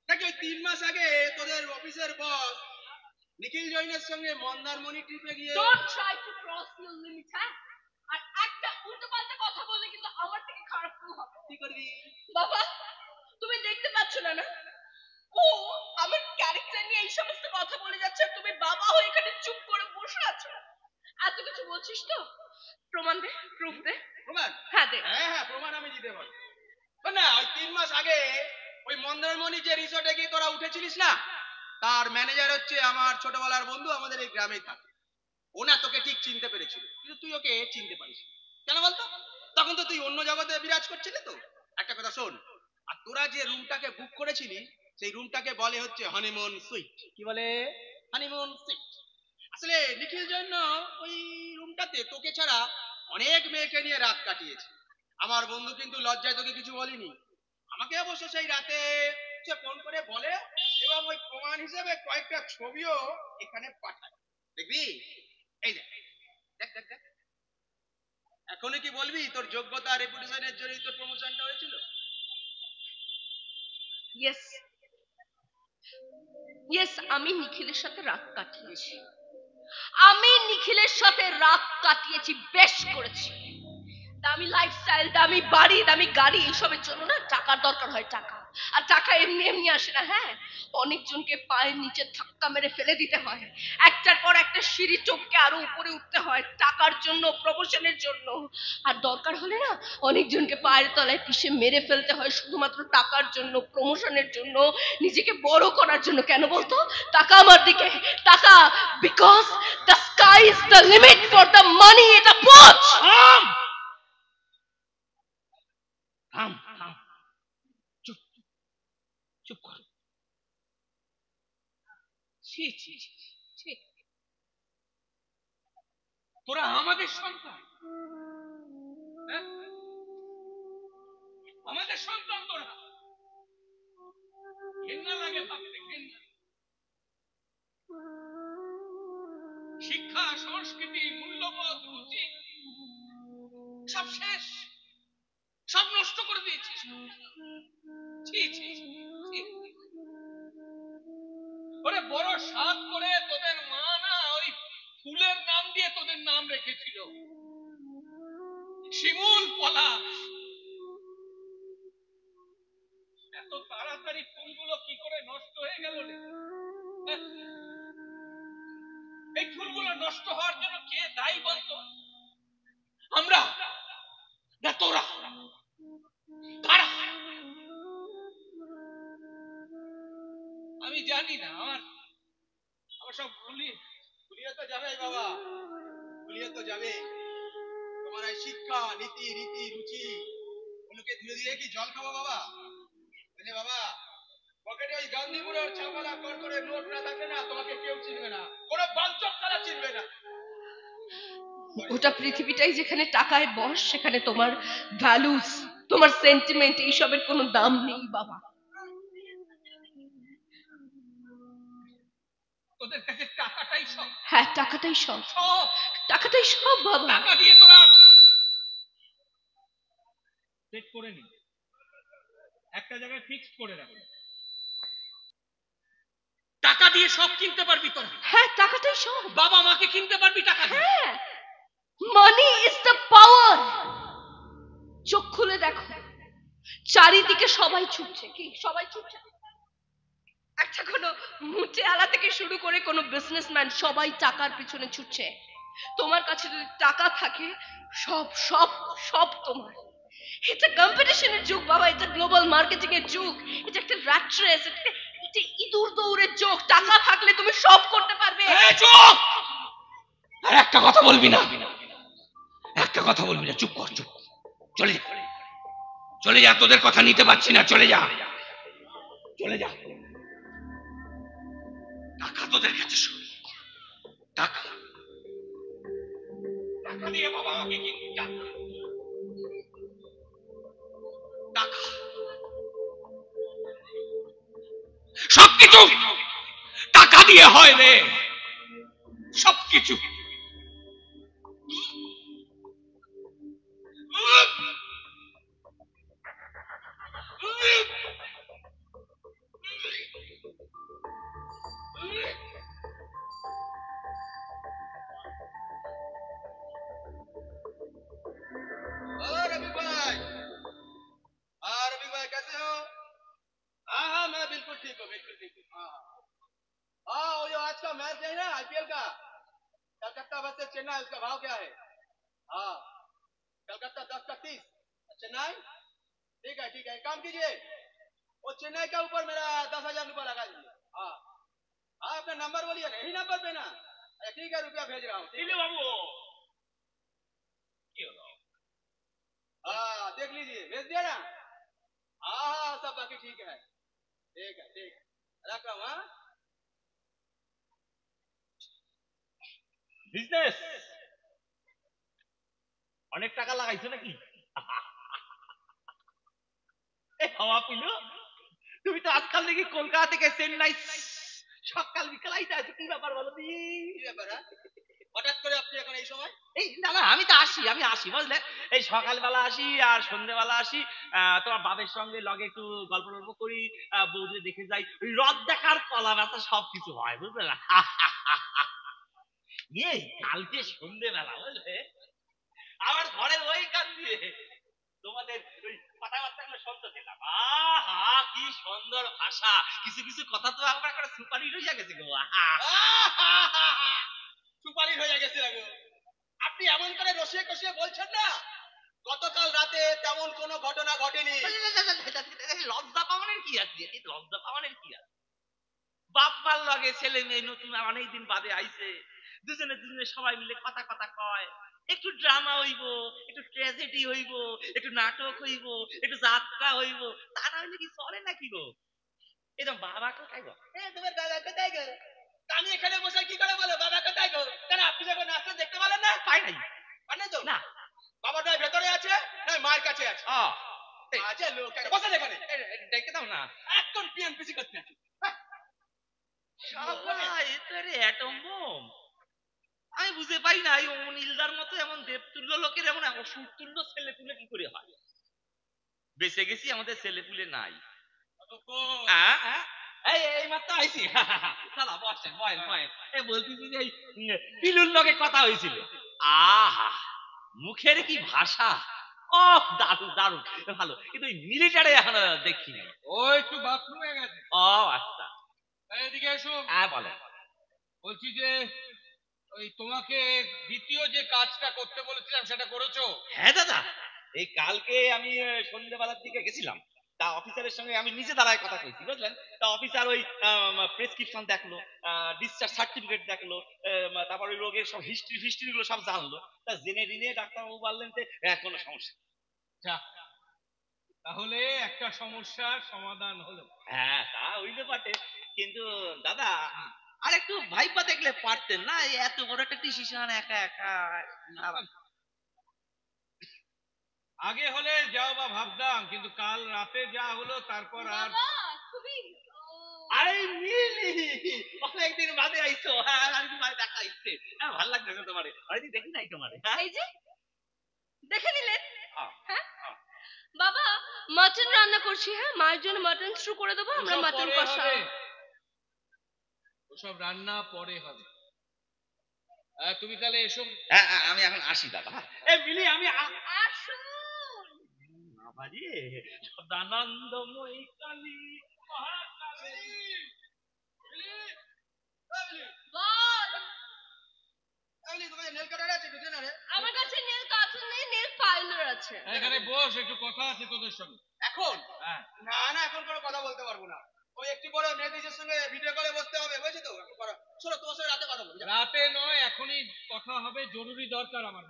নাকি ওই 3 মাস আগে তোদের অফিসের বস নিখিল জৈনের সঙ্গে মন্দারমণি ট্রিপে গিয়ে don't try to cross your limit. হ্যাঁ, আর একটা উল্টোপাল্টা কথা বললে কিন্তু আমার থেকে খারাপ কেউ হবে। কি করবি? বাবা, তুমি দেখতে পাচ্ছ না না ও আমার ক্যারেক্টার নিয়ে এই সমস্ত কথা বলে যাচ্ছে আর তুমি বাবা হয়ে এখানে চুপ করে বসে আছো। এত কিছু বলছিস তো, প্রমাণ দে, প্রুফ দে। প্রমাণ? হ্যাঁ দে। হ্যাঁ প্রমাণ আমি দিতে পারি। শোন না, ওই 3 মাস আগে ওই মন্দারমণি যে রিসর্টে গিয়ে তোরা উঠেছিলিস না, তার ম্যানেজার হচ্ছে আমার ছোটবেলার বন্ধু, আমাদের এই গ্রামেই থাকে। ও না তোকে ঠিক চিনতে পেরেছিল, কিন্তু তুই ওকে চিনতে পারিস কেন বলতো? তখন তো তুই অন্য জগতে বিরাজ করছিলি। তো একটা কথা শোন, আর তোরা যে রুমটাকে বুক করেছিলি সেই রুমটাকে বলে হচ্ছে হানিমুন সুইট। কি বলে? Honeymoon sweet. আসলে নিখিল জন্য ওই রুমটাতে তোকে ছাড়া অনেক মেয়েকে নিয়ে রাত কাটিয়েছে। আমার বন্ধু কিন্তু লজ্জায় তোকে কিছু বলিনি। আমাকে অবশ্য সেই রাতে সে ফোন করে বলে এবং ওই প্রমাণ হিসেবে কয়েকটা ছবিও এখানে পাঠায়। দেখবি? এই দেখ দেখ দেখ দেখ। এখনই কি বলবি তোর যোগ্যতা রেপুটেশনের জন্যই তোর প্রমোশনটা হয়েছিল? ইয়েস ইয়েস, আমি নিখিলের সাথে রাত কাটিয়েছি। আমি নিখিলের সাথে রাত কাটিয়েছি, বেশ করেছি। দামি লাইফস্টাইল, দামি বাড়ি, দামি গাড়ি, এইসবের জন্য না টাকার দরকার হয়। টাকা আর টাকা এমনি এমনি আসে না। হ্যাঁ, অনেকজনকে পায়ের নিচে ধাক্কা মেরে ফেলে দিতে হয়, একটার পর একটা সিঁড়ি চোখকে আরো উপরে উঠতে হয় টাকার জন্য, প্রমোশনের জন্য। আর দরকার হলে না অনেকজনকে পায়ের তলায় পিষে মেরে ফেলতে হয় শুধুমাত্র টাকার জন্য, প্রমোশনের জন্য, নিজেকে বড় করার জন্য। কেন বলতো? টাকা আমার দিকে, টাকা, because the sky is the limit for the money. এটা বোঝ। থাম থাম, চুপ চুপ কর। ছি ছি ছি ছি, তোরা আমাদের সন্তান, হ্যাঁ? আমাদের সন্তান তোরা। ঘেন্না লাগে ভাবতে, ঘেন্না। শিক্ষা, সংস্কৃতি, মূল্যবোধ, রুচি সব শেষ, সব নষ্ট করে দিয়েছিস। ছি ছি ছি। ওরে বড় সাধ করে তোদের মা না ওই ফুলের নাম দিয়ে তোদের নাম রেখেছিল, শিমুল, পলাশ। এত তাড়াতাড়ি ফুলগুলো কি করে নষ্ট হয়ে গেল রে? হ্যাঁ? এই ফুলগুলো নষ্ট হওয়ার জন্য কে দায়ী বলতো? আমরা না তোরা? কারা? আমি জানি না। আমার সব ভুলিয়ে তো যাবে বাবা, ভুলিয়ে তো যাবে। তোমার এই শিক্ষা, নীতি, রীতি, রুচি ওগুলোকে ধীরে ধীরে কি জল খাবো বাবা? বুঝলে বাবা, পকেটে ওই গান্ধীপুরের ছাপালা করে নোট না থাকলে না তোমাকে কেউ চিনবে না, কোনো বাঞ্চক তারা চিনবে না। গোটা পৃথিবীটাই যেখানে টাকায় বস, সেখানে তোমার ভ্যালুস, তোমার সেন্টিমেন্ট, এইসবের কোনো দাম নেই বাবা। তোদের কাছে টাকাটাই সব। হ্যাঁ, টাকাটাই সব, সব টাকাটাই সব বাবা। টাকা দিয়ে তোরা সেট করে নি, একটা জায়গায় ফিক্সড করে রাখ। টাকা দিয়ে সব কিনতে পারবি তোরা। হ্যাঁ, টাকাটাই সব। বাবা মাকে কিনতে পারবি টাকা দিয়ে। হ্যাঁ, মানি ইজ দ্য পাওয়ার। চোখ খুলে দেখো, চারিদিকে সবাই ছুটছে। কি সবাই ছুটছে? একটা কোনো মুটেয়ালা থেকে শুরু করে কোনো বিজনেসম্যান, সবাই টাকার পিছনে ছুটছে। তোমার কাছে যদি টাকা থাকে, সব সব সব তোমার। এটা কম্পিটিশনের যুগ বাবা, এটা গ্লোবাল মার্কেটিং এর যুগ, এটা একটা র্যাট রেস, এটা ইঁদুর দৌড়ের যুগ। টাকা থাকলে তুমি সব করতে পারবে। চুপ! আর একটা কথা বলবি না, একটা কথা বলবি না। চুপ কর, চুপ। চলে যা, চলে যা। তোদের কথা নিতে পারছি না, চলে যা, চলে যা। টাকা তোদের কাছে সব। টাকা, টাকা দিয়ে বাবা আমাকে কিনবি। টাকা, সবকিছু টাকা দিয়ে হয় রে, সবকিছু। रवि भाई कैसे हो? हाँ वो जो आज का मैच है ना आईपीएल का, कलकत्ता वर्सेस चेन्नई, उसका भाव क्या है? हाँ कलकत्ता 10 का 30, चेन्नई ठीक है ठीक है, एक काम कीजिए वो चेन्नई के ऊपर मेरा 10,000 रुपया लगा दीजिए। हाँ हाँ अपना नंबर बोलिए ना, यही नंबर पे ना। ठीक है रुपया भेज रहा हूँ। বাবু हाँ देख लीजिए, भेज दिया ना। हाँ हाँ सब बाकी ठीक है, ठीक है ठीक है, रख रहा हूँ। हाँ বিজনেস অনেক টাকা লাগাইছো নাকি? এ হাওয়া পিলো, তুমি তো আজকাল দেখি কলকাতা থেকে চেন্নাই সকাল বিকাল আইতে আছো, কি ব্যাপার বলো দি? কি ব্যাপার? হঠাৎ করে আপনি এখন এই সময়? এই না না, আমি তো আসি বুঝলে, এই সকালবেলা আসি আর সন্ধ্যেবেলা আসি, তোমার বাবের সঙ্গে লগে একটু গল্প টল্প করি, বৌদি দেখে যাই, ওই রদ দেখার কলা ব্যথা সবকিছু হয় বুঝলে না? এই কালকে সন্ধ্যেবেলা বুঝলে আমার ঘরের ওইখান দিয়ে তোমাদের ওই কথাবার্তাগুলো শুনতে পেলাম। আহা কি সুন্দর ভাষা, কিছু কিছু কথা তো আমার একটা সুপারি হয়ে গেছে গো। সুপারি হয়ে গেছে গো। আপনি এমন করে রসিয়ে কষিয়ে বলছেন না, গতকাল রাতে তেমন কোনো ঘটনা ঘটেনি। লজ্জা পাওয়ানের কি আছে? লজ্জা পাওয়ানের কি আছে? বাপ মার লগে ছেলে মেয়ে নতুন অনেকদিন বাদে আইছে, দুজনে দুজনে সবাই মিলে কথা কথা কয়, একটু ড্রামা হইব, একটু ট্র্যাজেডি হইব, একটু নাটক হইব, একটু যাত্রা হইব, তা না হইলে কি চলে নাকি গো? এরকম বাবা কোথায় গো? তোমার দাদা কোথায় গো? আমি এখানে বসে কি করে বলো বাবা কোথায় গো? কেন আপনি যখন নাচতে দেখতে পেলেন না? পাই নাই। পারেন তো না বাবা নয় ভেতরে আছে না মায়ের কাছে আছে। আচ্ছা লোক বসেন এখানে, ডেকে দাও না। একদম পিএনপিসি করতে আছে। শালা এ তো রে অ্যাটম বোম। আমি বুঝে পাই না এই অনিলদার মতো এমন দেবতুল্য লোকের এমন অসুরতুল্য ছেলে পুলে কি করে হয়? বেঁচে গেছি, আমাদের ছেলে পুলে নাই। এই মাত্র আইছি। শালা বসেন বয়েন। এই বলতেছি যে এই পিলুর লগে কথা হয়েছিল। আহা মুখের কি ভাষা! ও দারুণ দারুণ ভালো, কিন্তু ওই মিলিটারি এখনো দেখি নাই। ও একটু বাথরুমে গেছে। ও আচ্ছা এদিকে এসো। হ্যাঁ বলেন। বলছি যে ওই তোমাকে দ্বিতীয় যে কাজটা করতে বলেছিলাম সেটা করেছো? হ্যাঁ দাদা, এই কালকে আমি সন্ধ্যেবেলার দিকে গেছিলাম, তা অফিসারের সঙ্গে আমি নিজে দাঁড়ায় কথা কইছি বুঝলেন। তা অফিসার ওই প্রেসক্রিপশন দেখলো, ডিসচার্জ সার্টিফিকেট দেখলো, তারপর ওই রোগের সব হিস্ট্রি গুলো সব জানলো। তা জেনে ডাক্তারবাবু বললেন যে কোনো সমস্যা। যাক, তাহলে একটা সমস্যার সমাধান হলো। হ্যাঁ তা হইতে পারে, কিন্তু দাদা আর একটু ভাইবা দেখলে পারতেন না, এই এত বড় একটা ডিসিশন একা একা। আগে হলে যাও বা ভাবতাম, কিন্তু কাল রাতে যা হলো তারপর আর। খুবই আরে মিলি অনেকদিন বাদে আইছো। হ্যাঁ আমি তোমার দেখা ইচ্ছে, হ্যাঁ ভালো লাগতেছে তোমারে, অনেকদিন দেখি নাই তোমারে। এই যে দেখে নিলেন। হ্যাঁ। হ্যাঁ বাবা মাটন রান্না করছি, হ্যাঁ মায়ের জন্য মাটন স্টু করে দেবো, আমরা ওসব মাটন পরে কষা। হবে। ওসব রান্না পরে হবে। তুমি তাহলে এসো। হ্যাঁ আমি এখন আসি দাদা। এই মিলি আমি আসুন। বাবাজি সদানন্দময়ী কালী মহাকালী। বল। নেল কাটার আছে বুঝে না রে? আমার কাছে নেল কাটার নেই, নেল ফাইলার আছে। এখানে বস, একটু কথা আছে তোদের সঙ্গে। এখন? হ্যাঁ। না এখন কোনো কথা বলতে পারবো না। ওই একটু পরে মেয়েদের সঙ্গে ভিডিও কলে বসতে হবে, বুঝেছো তো? শোনো তোমার সঙ্গে রাতে কথা বলবো। রাতে নয়, এখনই কথা হবে, জরুরি দরকার আমার।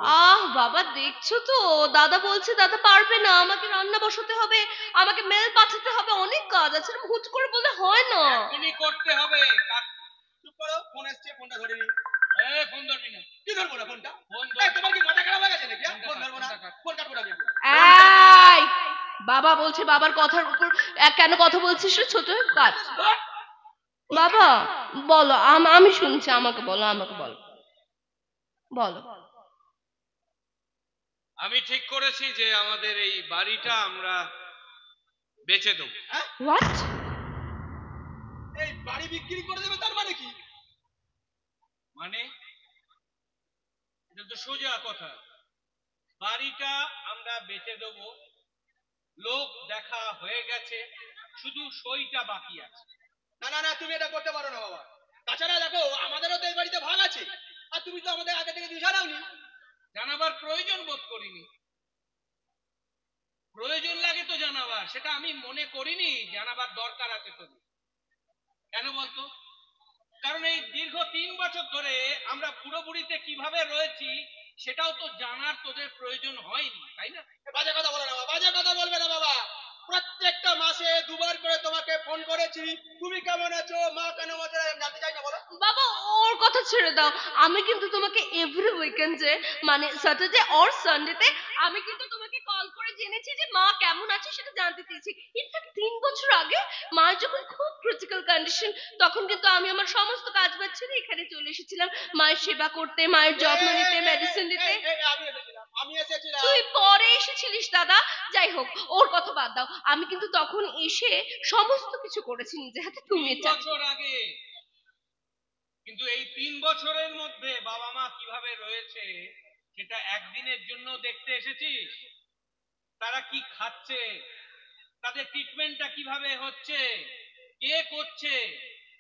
বাবা দেখছো তো দাদা বলছে দাদা পারবে না, আমাকে রান্না বসাতে হবে, আমাকে মেল পাঠাতে হবে, অনেক কাজ আছে, হুট করে বললে হয় না। এখনই করতে হবে। চুপ করো, ফোন আসছে, ফোনটা ধরে নি। ফোন ধরবি না। কি ধরবো না ফোনটা? তোমার কি মাথা খারাপ হয়ে গেছে নাকি? ফোন ধরবো না, ফোন কাটবো না। এই বাবা বলছে, বাবার কথার উপর কেন কথা বলছিস রে ছোট? কাট। বাবা বলো, আমি শুনছি, আমাকে বলো বলো। আমি ঠিক করেছি যে আমাদের এই বাড়িটা আমরা বেচে দেবো। হোয়াট? এই বাড়ি বিক্রি করে দেবে তার মানে কি? মানে এটা তো সোজা কথা। বাড়িটা আমরা বেচে দেবো, লোক দেখা হয়ে গেছে, শুধু সইটা বাকি আছে। না না না, তুমি এটা করতে পারো না বাবা। তাছাড়া দেখো, আমাদেরও তো এই বাড়িতে ভাগ আছে, আর তুমি তো আমাদের আগে থেকে দিয়ে জানাওনি। জানাবার প্রয়োজন বোধ করিনি। প্রয়োজন লাগে তো জানাবার, সেটা আমি মনে করিনি জানাবার দরকার আছে তোদের। কেন বলতো? কারণ এই দীর্ঘ 3 বছর ধরে আমরা পুরোপুরিতে কিভাবে রয়েছি সেটাও তো জানার তোদের প্রয়োজন হয়নি, তাই না? বাজে কথা বলো না বাবা, বাজে কথা বলবে না বাবা। প্রত্যেকটা মাসে 2 বার করে তোমাকে ফোন করেছি, তুমি কেমন আছো, মা কেন আছে, জানতে চাই না বলো? বাবা ওর কথা ছেড়ে দাও। আমি কিন্তু তোমাকে এভরি উইকেন্ডে মানে স্যাটারডে অর সানডেতে আমি কিন্তু তোমাকে কল করে জেনেছি যে মা কেমন আছে সেটা জানতে চেয়েছি। ইনফ্যাক্ট 3 বছর আগে মায়ের যখন খুব ক্রিটিক্যাল কন্ডিশন, তখন কিন্তু আমি আমার সমস্ত কাজ বাজ ছেড়ে এখানে চলে এসেছিলাম মায়ের সেবা করতে, মায়ের যত্ন নিতে, মেডিসিন দিতে। আমি এসেছিলাম। তুই পরে এসেছিলিস দাদা। যাই হোক, ওর কথা বাদ দাও। আমি কিন্তু তখন এসে সমস্ত কিছু করেছি নিজে হাতে। তুমি 3 বছর আগে। কিন্তু এই 3 বছরের মধ্যে বাবা মা কিভাবে রয়েছে সেটা একদিনের জন্য দেখতে এসেছিস? তারা কি খাচ্ছে, তাদের ট্রিটমেন্টটা কিভাবে হচ্ছে, কে করছে,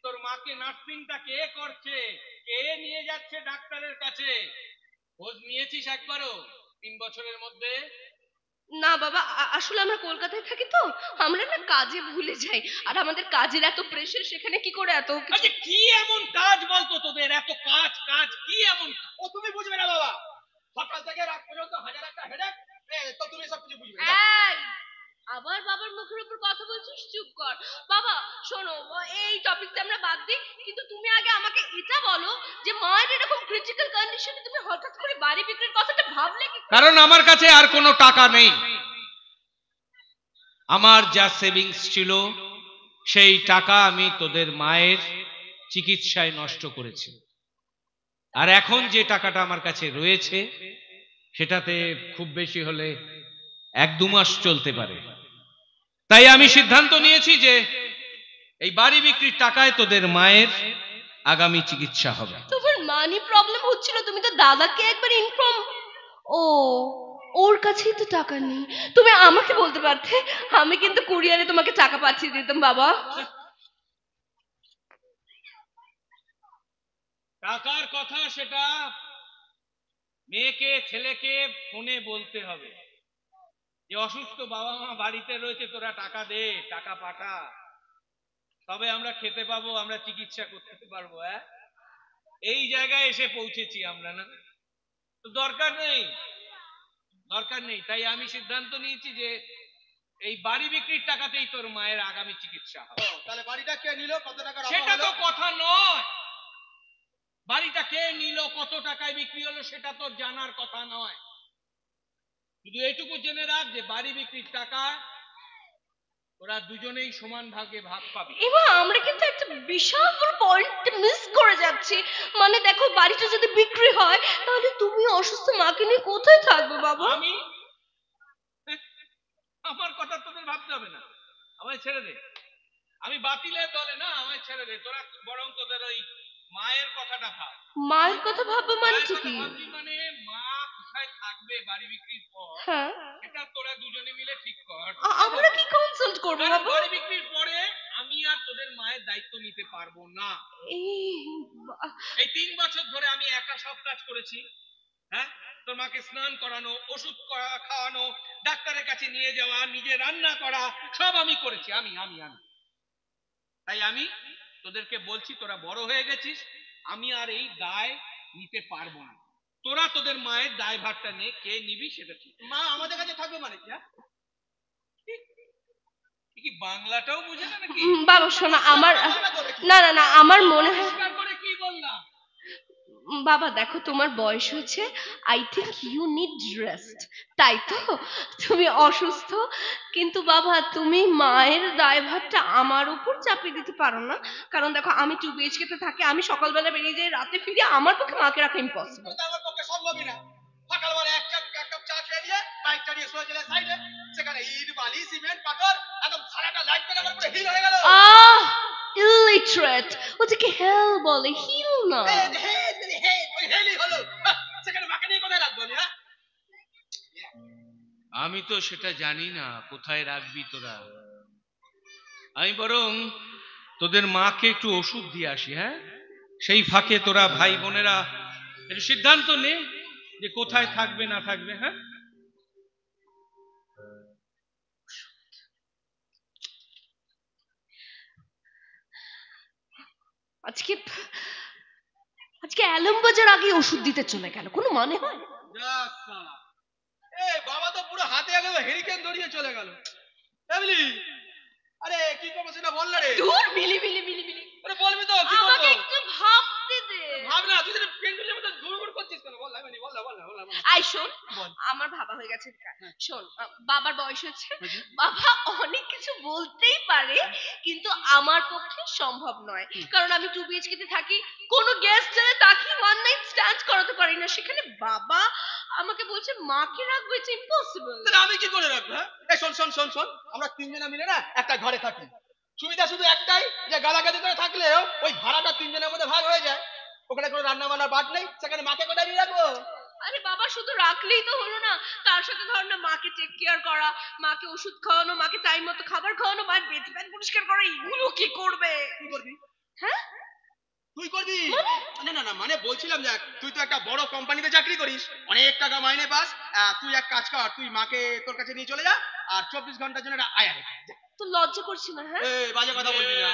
তোর মাকে নার্সিংটা কে করছে, কে নিয়ে যাচ্ছে ডাক্তারের কাছে, খোঁজ নিয়েছিস একবারও 3 বছরের মধ্যে? না বাবা, আসলে আমরা কলকাতায় থাকি তো, আমরা না কাজে ভুলে যাই। আর আমাদের কাজের এত প্রেশার, সেখানে কি করে এত কিছু। আচ্ছা, কি এমন কাজ বলতো তোদের? এত কাজ কাজ কি এমন? ও তুমি বুঝবে না বাবা, সকাল থেকে রাত পর্যন্ত হাজার একটা হেডেক, তো তুমি সব কিছু বুঝবে না। এই, আবার বাবার মুখের উপর কথা বলছিস? চুপ কর। বাবা শোনো, এই টপিকটা আমরা বাদ দিই, কিন্তু তুমি আগে আমাকে এটা বলো যে মায়ের এরকম ক্রিটিক্যাল কন্ডিশনে তুমি হঠাৎ করে বাড়ি বিক্রির কথাটা ভাবলে কি? কারণ আমার কাছে আর কোনো টাকা নেই। আমার যা সেভিংস ছিল সেই টাকা আমি তোদের মায়ের চিকিৎসায় নষ্ট করেছি। আর এখন যে টাকাটা আমার কাছে রয়েছে সেটাতে খুব বেশি হলে 1-2 মাস চলতে পারে। তাই আমি সিদ্ধান্ত নিয়েছি যে এই বাড়ি বিক্রির টাকায় তোদের মায়ের আগামী চিকিৎসা হবে। তোমার মানি প্রবলেম হচ্ছিল, তুমি তো দাদাকে একবার ইনফর্ম। ও, ওর কাছেই তো টাকা নেই। তুমি আমাকে বলতে পারতে, আমি কিন্তু কুরিয়ারে তোমাকে টাকা পাঠিয়ে দিতাম বাবা। টাকার কথা সেটা মেয়েকে ছেলেকে ফোনে বলতে হবে যে অসুস্থ বাবা মা বাড়িতে রয়েছে, তোরা টাকা দে, টাকা পাঠা, তবে আমরা খেতে পাবো, আমরা চিকিৎসা করতে পারবো। এই জায়গায় এসে পৌঁছেছি আমরা, না? তো দরকার নেই, দরকার নেই। তাই আমি সিদ্ধান্ত নিয়েছি যে এই বাড়ি বিক্রির টাকাতেই তোর মায়ের আগামী চিকিৎসা হবে। তাহলে বাড়িটা কে নিল, কত টাকা? সেটা তো কথা নয়। বাড়িটা কে নিল, কত টাকায় বিক্রি হলো, সেটা তো জানার কথা নয়। শুধু এইটুকু জেনে রাখ যে বাড়ি বিক্রির টাকা ওরা দুজনেই সমান ভাগে ভাগ পাবে। এবার আমরা কিন্তু একটা বিশাল বড় পয়েন্ট মিস করে যাচ্ছি। মানে দেখো, বাড়িটা যদি বিক্রি হয় তাহলে তুমি অসুস্থ মাকে নিয়ে কোথায় থাকবে বাবা? আমি আমার কথা তোদের ভাবতে হবে না, আমায় ছেড়ে দে। আমি বাতিলের দলে না, আমায় ছেড়ে দে। তোরা বরং তোদের ওই মায়ের কথাটা ভাব। মায়ের কথা ভাববো মানে মায়ের কথা কি? ভাবছি মানে মা কোথায় থাকবে বাড়ি বিক্রির পর, হ্যাঁ, এটা তোরা দুজনে মিলে ঠিক কর। আমরা কি কনসাল্ট করবো কারণ বাবা? বাড়ি বিক্রির পরে আমি আর তোদের মায়ের দায়িত্ব নিতে পারবো না। এই 3 বছর ধরে আমি একা সব কাজ করেছি। হ্যাঁ, তোর মাকে স্নান করানো, ওষুধ খাওয়ানো, ডাক্তারের কাছে নিয়ে যাওয়া, নিজে রান্না করা, সব আমি করেছি। আমি আমি আমি তাই আমি তোদেরকে বলছি, তোরা বড় হয়ে গেছিস, আমি আর এই দায় নিতে পারবো না। তোরা তোদের মায়ের দায় ভারটা নে, কে নিবি সেটা ঠিক। মা আমাদের কাছে থাকবে মানে কি? কি বাংলাটাও বুঝে না নাকি? বাবা শোনো, আমার না না না, আমার মনে হয় পরিষ্কার করে কি বললাম? বাবা দেখো, তোমার বয়স হয়েছে, I think you need rest, তাই তো? তুমি অসুস্থ, কিন্তু বাবা তুমি মায়ের দায়ভারটা আমার উপর চাপিয়ে দিতে পারো না। কারণ দেখো, আমি 2 BHK তে থাকি, আমি সকালবেলা বেরিয়ে যাই, রাতে ফিরে, আমার পক্ষে মাকে রাখা ইম্পসিবল। এটা আমার পক্ষে সম্ভবই না। সকালবেলা এক কাপ চা খেয়ে নিয়ে বাইকটা নিয়ে সোজা চলে সাইডে, সেখানে ইট বালি সিমেন্ট পাথর একদম সারাটা লাইট থেকে আমার পুরো হিল হয়ে গেল। ইলিটারেট, ওটাকে হেল বলে, হিল না। ওই হেলই হলো। সেখানে মাকে নিয়ে কোথায় রাখবো আমি? আমি তো সেটা জানি না কোথায় রাখবি তোরা। আমি বরং তোদের মাকে একটু ওষুধ দিয়ে আসি। হ্যাঁ, সেই ফাঁকে তোরা ভাই বোনেরা একটু সিদ্ধান্ত নে যে কোথায় থাকবে না থাকবে। হ্যাঁ, আজকে আজকে অ্যালার্ম বাজার আগে ওষুধ দিতে চলে গেল, কোনো মানে হয়? বাবা তো পুরো হাতে আগে হেরিকেন ধরিয়ে চলে গেল। আরে কি করবো সেটা বল না রে। দূর বিলি বিলি বিলি বিলি, আরে বলবি তো কি আমাকে করবো? একটু ভাবতে দে। ভাব না, তুই পেন্ডুলের মতো ঘুরঘুর করছিস কেন? বল না, বল না, বল না, বল না। আই শোন, বল। আমার ভাবা হয়ে গেছে। শোন, বাবার বয়স হচ্ছে, হয়েছে? বাবা অনেক কিছু বলতেই পারে, কিন্তু আমার পক্ষে সম্ভব নয়। কারণ আমি 2 BHK তে থাকি, কোনো গেস্ট এলে তাকে 1 নাইট স্ট্যান্ড করাতে পারি না। সেখানে বাবা আমাকে বলছে মাকে রাখবো, ইটস ইম্পসিবল। তাহলে আমি কি করে রাখবো? হ্যাঁ, এই শোন শোন শোন শোন, আমরা তিনজনে মিলে না একটা ঘরে থাকি। সুবিধা শুধু একটাই, যে গালাগালি করে থাকলেও ওই ভাড়াটা তিনজনের মধ্যে ভাগ হয়ে যায়। ওখানে কোনো রান্না বান্নার বাদ নেই, সেখানে মাকে কোথায় নিয়ে রাখবো? আরে বাবা, শুধু রাখলেই তো হলো না, তার সাথে ধর না মাকে টেক কেয়ার করা, মাকে ওষুধ খাওয়ানো, মাকে টাইম মতো খাবার খাওয়ানো, মায়ের বেড প্যান পরিষ্কার করা, এগুলো কি করবে? তুই করবি? হ্যাঁ, তুই করবি? না না না, মানে বলছিলাম যে তুই তো একটা বড় কোম্পানিতে চাকরি করিস, অনেক টাকা মাইনে পাস। তুই এক কাজ কর, তুই মাকে তোর কাছে নিয়ে চলে যা, আর 24 ঘন্টার জন্য একটা আয়া রেখে যা। তো লজ্জা করছি না? হ্যাঁ, এই বাজে কথা বলবি না।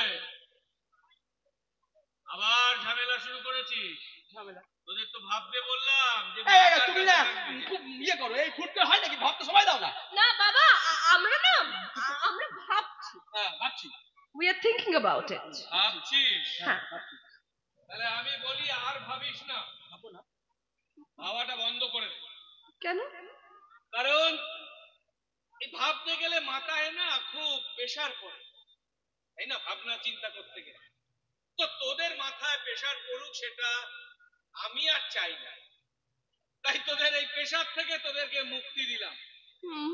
আবার ঝামেলা শুরু করেছিস? ঝামেলা? তোদের তো ভাবতে বললাম যে তুমি না খুব ইয়ে করো, এই ফুটতে হয় নাকি? ভাবতে সময় দাও না। না বাবা, আমরা ভাবছি। হ্যাঁ, ভাবছি। We are thinking about it. ভাবছিস? হ্যাঁ, তাহলে আমি বলি আর ভাবিস না, ভাবো না। ভাবাটা বন্ধ করে দে। কেন? কারণ এই ভাবতে গেলে মাথায় না খুব প্রেসার পড়ে, তাই না? ভাবনা চিন্তা করতে গেলে তো তোদের মাথায় প্রেসার পড়ুক, সেটা আমি আর চাই না। তাই তোদের এই প্রেসার থেকে তোদেরকে মুক্তি দিলাম।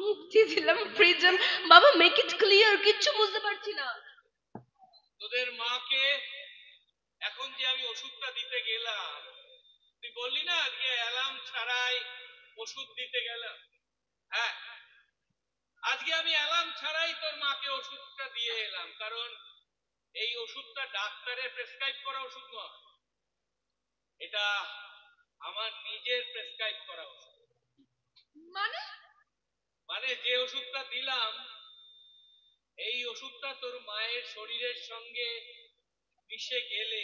মুক্তি দিলাম, ফ্রিডম? বাবা, মেক ইট ক্লিয়ার, কিচ্ছু বুঝতে পারছি না। তোদের মাকে এখন যে আমি ওষুধটা দিতে গেলাম, তুই বললি না আজকে অ্যালার্ম ছাড়াই ওষুধ দিতে গেলাম। হ্যাঁ, আজকে আমি অ্যালার্ম ছাড়াই তোর মাকে ওষুধটা দিয়ে এলাম, কারণ এই ওষুধটা ডাক্তারের প্রেসক্রাইব করা ওষুধ নয়, এটা আমার নিজের প্রেসক্রাইব করা ওষুধ। মানে যে ওষুধটা দিলাম, এই ওষুধটা তোর মায়ের শরীরের সঙ্গে মিশে গেলে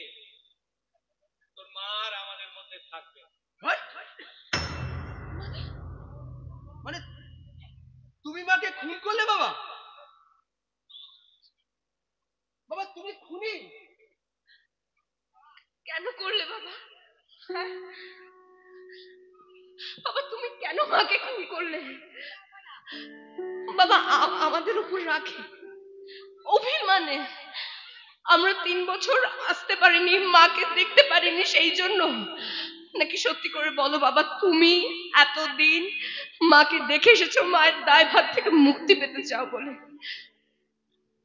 তোর মা আর আমাদের মধ্যে থাকবে। মানে তুমি মাকে খুন করলে? বাবা, বাবা তুমি খুনি? কেন করলে বাবা? হ্যাঁ? বাবা, তুমি কেন মাকে খুন করলে? বাবা, আমাদের উপর রাখে, অভিমানে আমরা 3 বছর আসতে পারিনি, মাকে দেখতে পারিনি, সেই জন্য? নাকি সত্যি করে বলো বাবা, তুমি এতদিন মাকে দেখে এসেছো, মায়ের দায়ভার থেকে মুক্তি পেতে চাও বলে?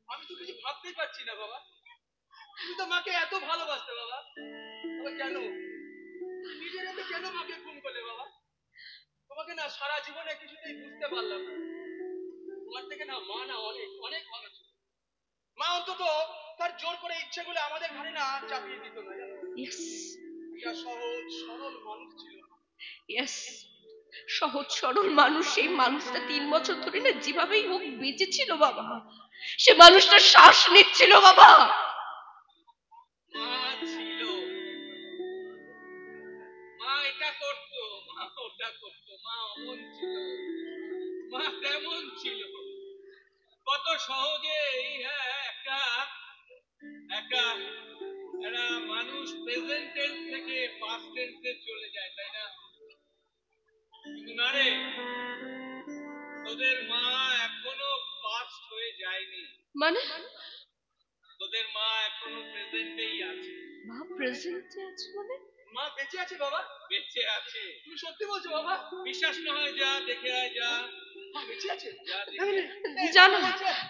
আমি তো কিছু ভাবতেই পারছি না বাবা। তুমি তো মাকে এত ভালোবাসতে বাবা, তবে কেন নিজের হাতে কেন মাকে খুন করলে বাবা? তোমাকে না সারা জীবনে কিছুতেই বুঝতে পারলাম না। তোমার থেকে না মা না অনেক অনেক ভালো ছিল। মা অন্তত তার জোর করে ইচ্ছেগুলো আমাদের ঘাড়ে না চাপিয়ে দিত না, জানো? ইয়েস, একটা সহজ সরল মানুষ ছিল। ইয়েস, সহজ সরল মানুষ। সেই মানুষটা 3 বছর ধরে না যেভাবেই হোক বেঁচে ছিল বাবা। সে মানুষটা শ্বাস নিচ্ছিল বাবা। মা ছিল, মা এটা করতো, মা ওটা করতো, মা অমন ছিল, মা তেমন ছিল। কত সহজেই একটা একটা একটা মানুষ প্রেজেন্ট টেন্স থেকে পাস্ট টেন্সে চলে যায়, তাই না? কিন্তু না রে, তোদের মা এখনো পাস্ট হয়ে যায়নি। মানে তোদের মা এখনো প্রেজেন্টেই আছে। মা প্রেজেন্টে আছে? মানে মা বেঁচে আছে বাবা? বেঁচে আছে। তুমি সত্যি বলছো বাবা? বিশ্বাস না হয় যা দেখে আয়, যা মা বেঁচে আছে? যা দেখে আয়। জানো,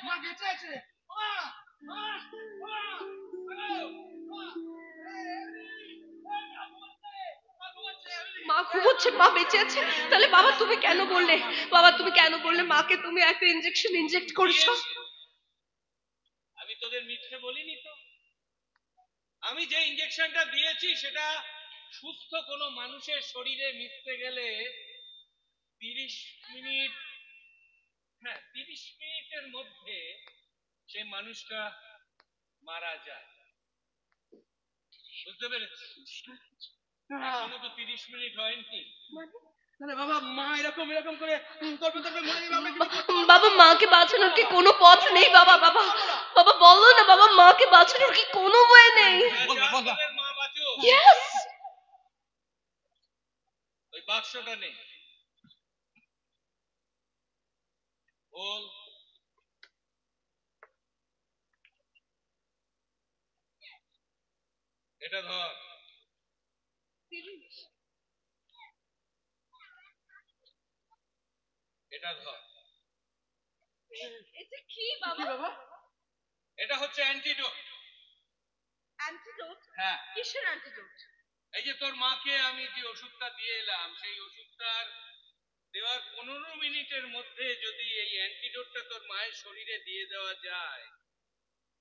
মা বেঁচে আছে। মা মা মা মা ঘুমোচ্ছে, মা বেঁচে আছে? তাহলে বাবা তুমি কেন বললে, বাবা তুমি কেন বললে মাকে তুমি একটা ইনজেকশন ইনজেক্ট করেছো? আমি তোদের মিথ্যে বলিনি তো। আমি যে ইঞ্জেকশনটা দিয়েছি সেটা সুস্থ কোনো মানুষের শরীরে মিশতে গেলে 30 মিনিট, হ্যাঁ 30 মিনিটের মধ্যে সেই মানুষটা মারা যায়। বুঝতে পেরেছি? এখনো তো 30 মিনিট হয়নি। আরে বাবা, মা এরকম এরকম করে তর্পে তর্পে মরে যাবে, আমরা কিছু করতে পারবো বাবা মাকে বাঁচানোর কি কোনো পথ নেই? বাবা বাবা বাবা বলো না, বাবা মাকে বাঁচানোর কি কোনো ওয়ে নেই? তোদের মা বাঁচো। ইয়েস। ওই বাক্সটা নেই, বল। এটা ধর, এটা ধর। এটা কি বাবা? এটা হচ্ছে অ্যান্টিডোট। অ্যান্টিডোট? হ্যাঁ, কিসের অ্যান্টিডোট? এই যে তোর মাকে আমি যে ওষুধটা দিয়ে এলাম, সেই ওষুধটার দেওয়ার 15 মিনিটের মধ্যে যদি এই অ্যান্টিডোটটা তোর মায়ের শরীরে দিয়ে দেওয়া যায়,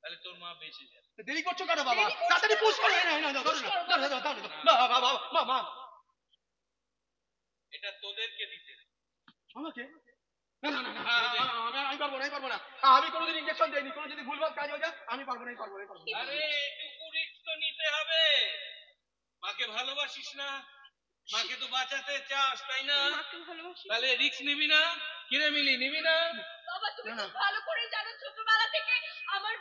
তাহলে তোর মা বেঁচে যাবে। দেরি করছো কেন বাবা? তাড়াতাড়ি পুশ করো। না বাবা, মা এটা তোদেরকে দিতে হবে। আমাকে? না না না না, আমি পারবো না, আমি পারবো না। আমি কোনোদিন ইনজেকশন দেইনি, কোনো যদি ভুলভাল কাজ হয়ে যায় আমি পারবো না, আমি পারবো না। আরে এটুকু রিস্ক তো নিতে হবে। মাকে ভালোবাসিস না, মাকে তো বাঁচাতে চাস, তাই না? মাকে ভালোবাসি। তাহলে রিস্ক নিবি না? কিরে মিলি, নিবি না? বাবা তুমি খুব ভালো করে জানো ছোটবেলা থেকে আমার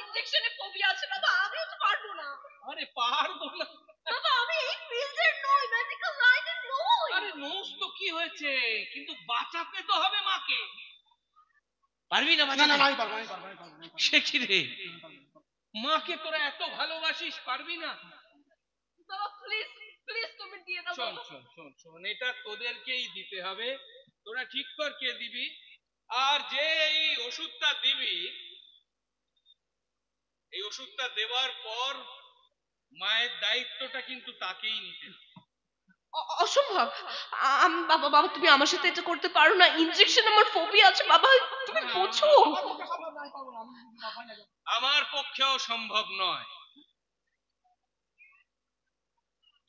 ইনজেকশনে ফোবিয়া আছে বাবা, আমিও তো পারবো না। আরে পারবো না? বাবা আমি এই ফিল্ডের নই, মেডিকেল লাইনের নই। আরে নোস তো কি হয়েছে, কিন্তু বাঁচাতে তো হবে মাকে। পারবি না? না না না, আমি পারবো না, আমি পারবো না। সে কি রে, মাকে তোরা এত ভালোবাসিস, পারবি না? বাবা প্লিজ প্লিজ তুমি দিয়ে দাও শোন বাবা। শোন শোন শোন, এটা তোদেরকেই দিতে হবে। তোরা ঠিক কর কে দিবি। আর যে এই ওষুধটা দিবি, এই ওষুধটা দেওয়ার পর মায়ের দায়িত্বটা কিন্তু তাকেই নিতে হবে। অসম্ভব। বাবা বাবা তুমি আমার সাথে এটা করতে পারো না, ইনজেকশন আমার ফোবিয়া আছে বাবা, তুমি বোঝো। আমার পক্ষেও সম্ভব নয়।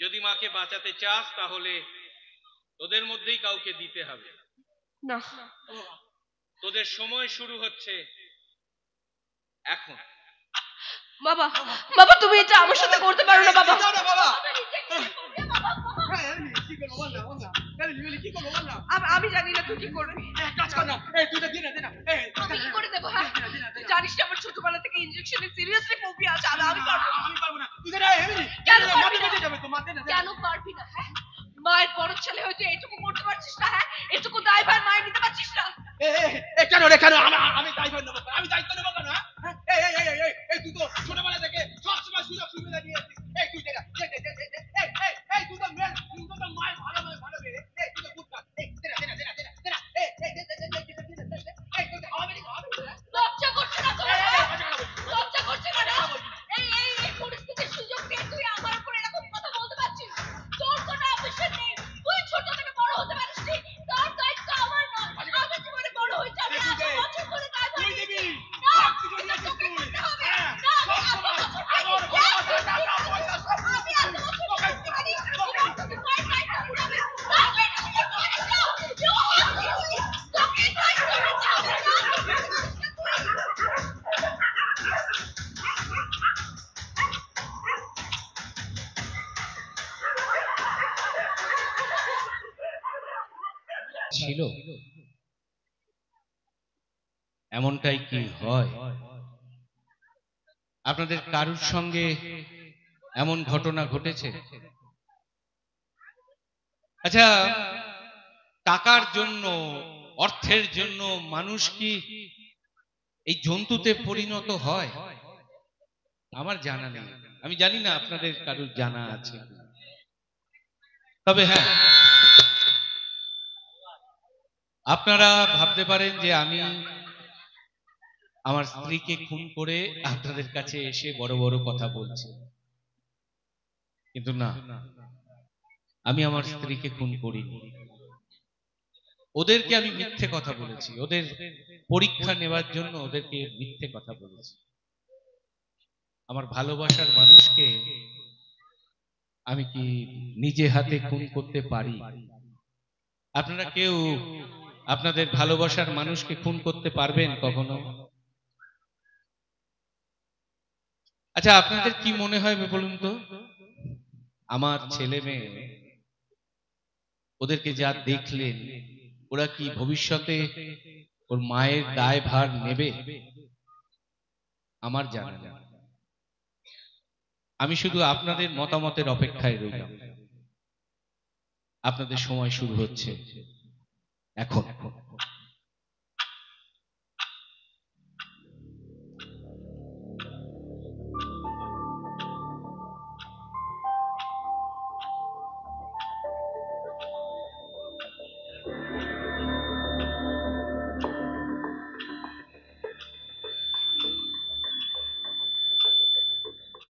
যদি মাকে বাঁচাতে চাস তাহলে তোদের মধ্যেই কাউকে দিতে হবে। না তোদের সময় শুরু হচ্ছে এখন। বাবা বাবা তুমি এটা আমার সাথে করতে পারো না বাবা। কি করবো বল না, বল না। কি করবো বল না। আমি জানি না তুই কি করবি। কাজ কর না, তুই তো দে না। আমি কি করে দেবো? হ্যাঁ তুই জানিস না আমার ছোটবেলা থেকে ইনজেকশনে সিরিয়াসলি ফোবিয়া আছে, আমি পারবো না। আমি পারবো না। তুই দে না, এমনি কেন পারবি মাটি না? বেঁচে যাবে তো, মাটি না। কেন পারবি না? হ্যাঁ মায়ের বড় ছেলে হয়তো এটুকু করতে পারছিস না, হ্যাঁ এটুকু দায়ভার মায়ের নিতে পারছিস না। কেন রে, কেন আমি দায়িত্ব নেবো? আমি দায়িত্ব নেবো কেন? তুই তো ছোটবেলা থেকে সবসময় সুযোগ সুবিধা নিয়েছিস। তুই দে না, তুই তো মেন, তুই তো মায়ের ভালো মেয়ে। তুই তো কুত্তা। দে না। লজ্জা করছে না তোর? লজ্জা করছে না? এই পরিস্থিতির সুযোগ নিয়ে তুই আমার উপর এরকম কথা বলতে পারছিস? তোর কোনো অবসর নেই, তুই ছোট থেকে বড় হতে পারিসনি, তোর দায়িত্ব আমার নয়। আমি জীবনে বড় হয়েছি, আমি এত বছর ধরে দায়ভার তুই নিয়েছি। দিবি। না, সব কিছু এটা নিয়েছিস তোকে তুই। করতে হবে। হ্যাঁ, না, আমি সব এত সময় বছর আমার ধরে- ভালোবাসা, টাকা, পয়সা সব আমি এত বছর ধরে তোকে দায়িত্ব নিয়েছি, তোকে এবার তোকে মায়ের দায়িত্ব নিতে হবে। না, এটা তোকে করে দাও। তোকে দায়িত্ব নিতে হবে। ছিল এমনটাই কি হয়? আপনাদের কারুর সঙ্গে এমন ঘটনা ঘটেছে? আচ্ছা, টাকার জন্য, অর্থের জন্য মানুষ কি এই জন্তুতে পরিণত হয়? আমার জানা নেই, আমি জানি না আপনাদের কারুর জানা আছে। তবে হ্যাঁ, আপনারা ভাবতে পারেন যে আমি আমার স্ত্রীকে খুন করে আপনাদের কাছে এসে বড় বড় কথা বলছি, কিন্তু না, আমি আমার স্ত্রীকে খুন করিনি। ওদেরকে আমি মিথ্যে কথা বলেছি, ওদের পরীক্ষা নেওয়ার জন্য ওদেরকে মিথ্যে কথা বলেছি। আমার ভালোবাসার মানুষকে আমি কি নিজে হাতে খুন করতে পারি? আপনারা কেউ আপনাদের ভালোবাসার মানুষকে খুন করতে পারবেন কখনো? আচ্ছা, আপনাদের কি মনে হয় বলুন তো, আমার ছেলে মেয়ে ওদেরকে যা দেখলেন, ওরা কি ভবিষ্যতে ওর মায়ের দায়ভার নেবে? আমার জানা নেই। আমি শুধু আপনাদের মতামতের অপেক্ষায় রইলাম। আপনাদের সময় শুরু হচ্ছে এখন।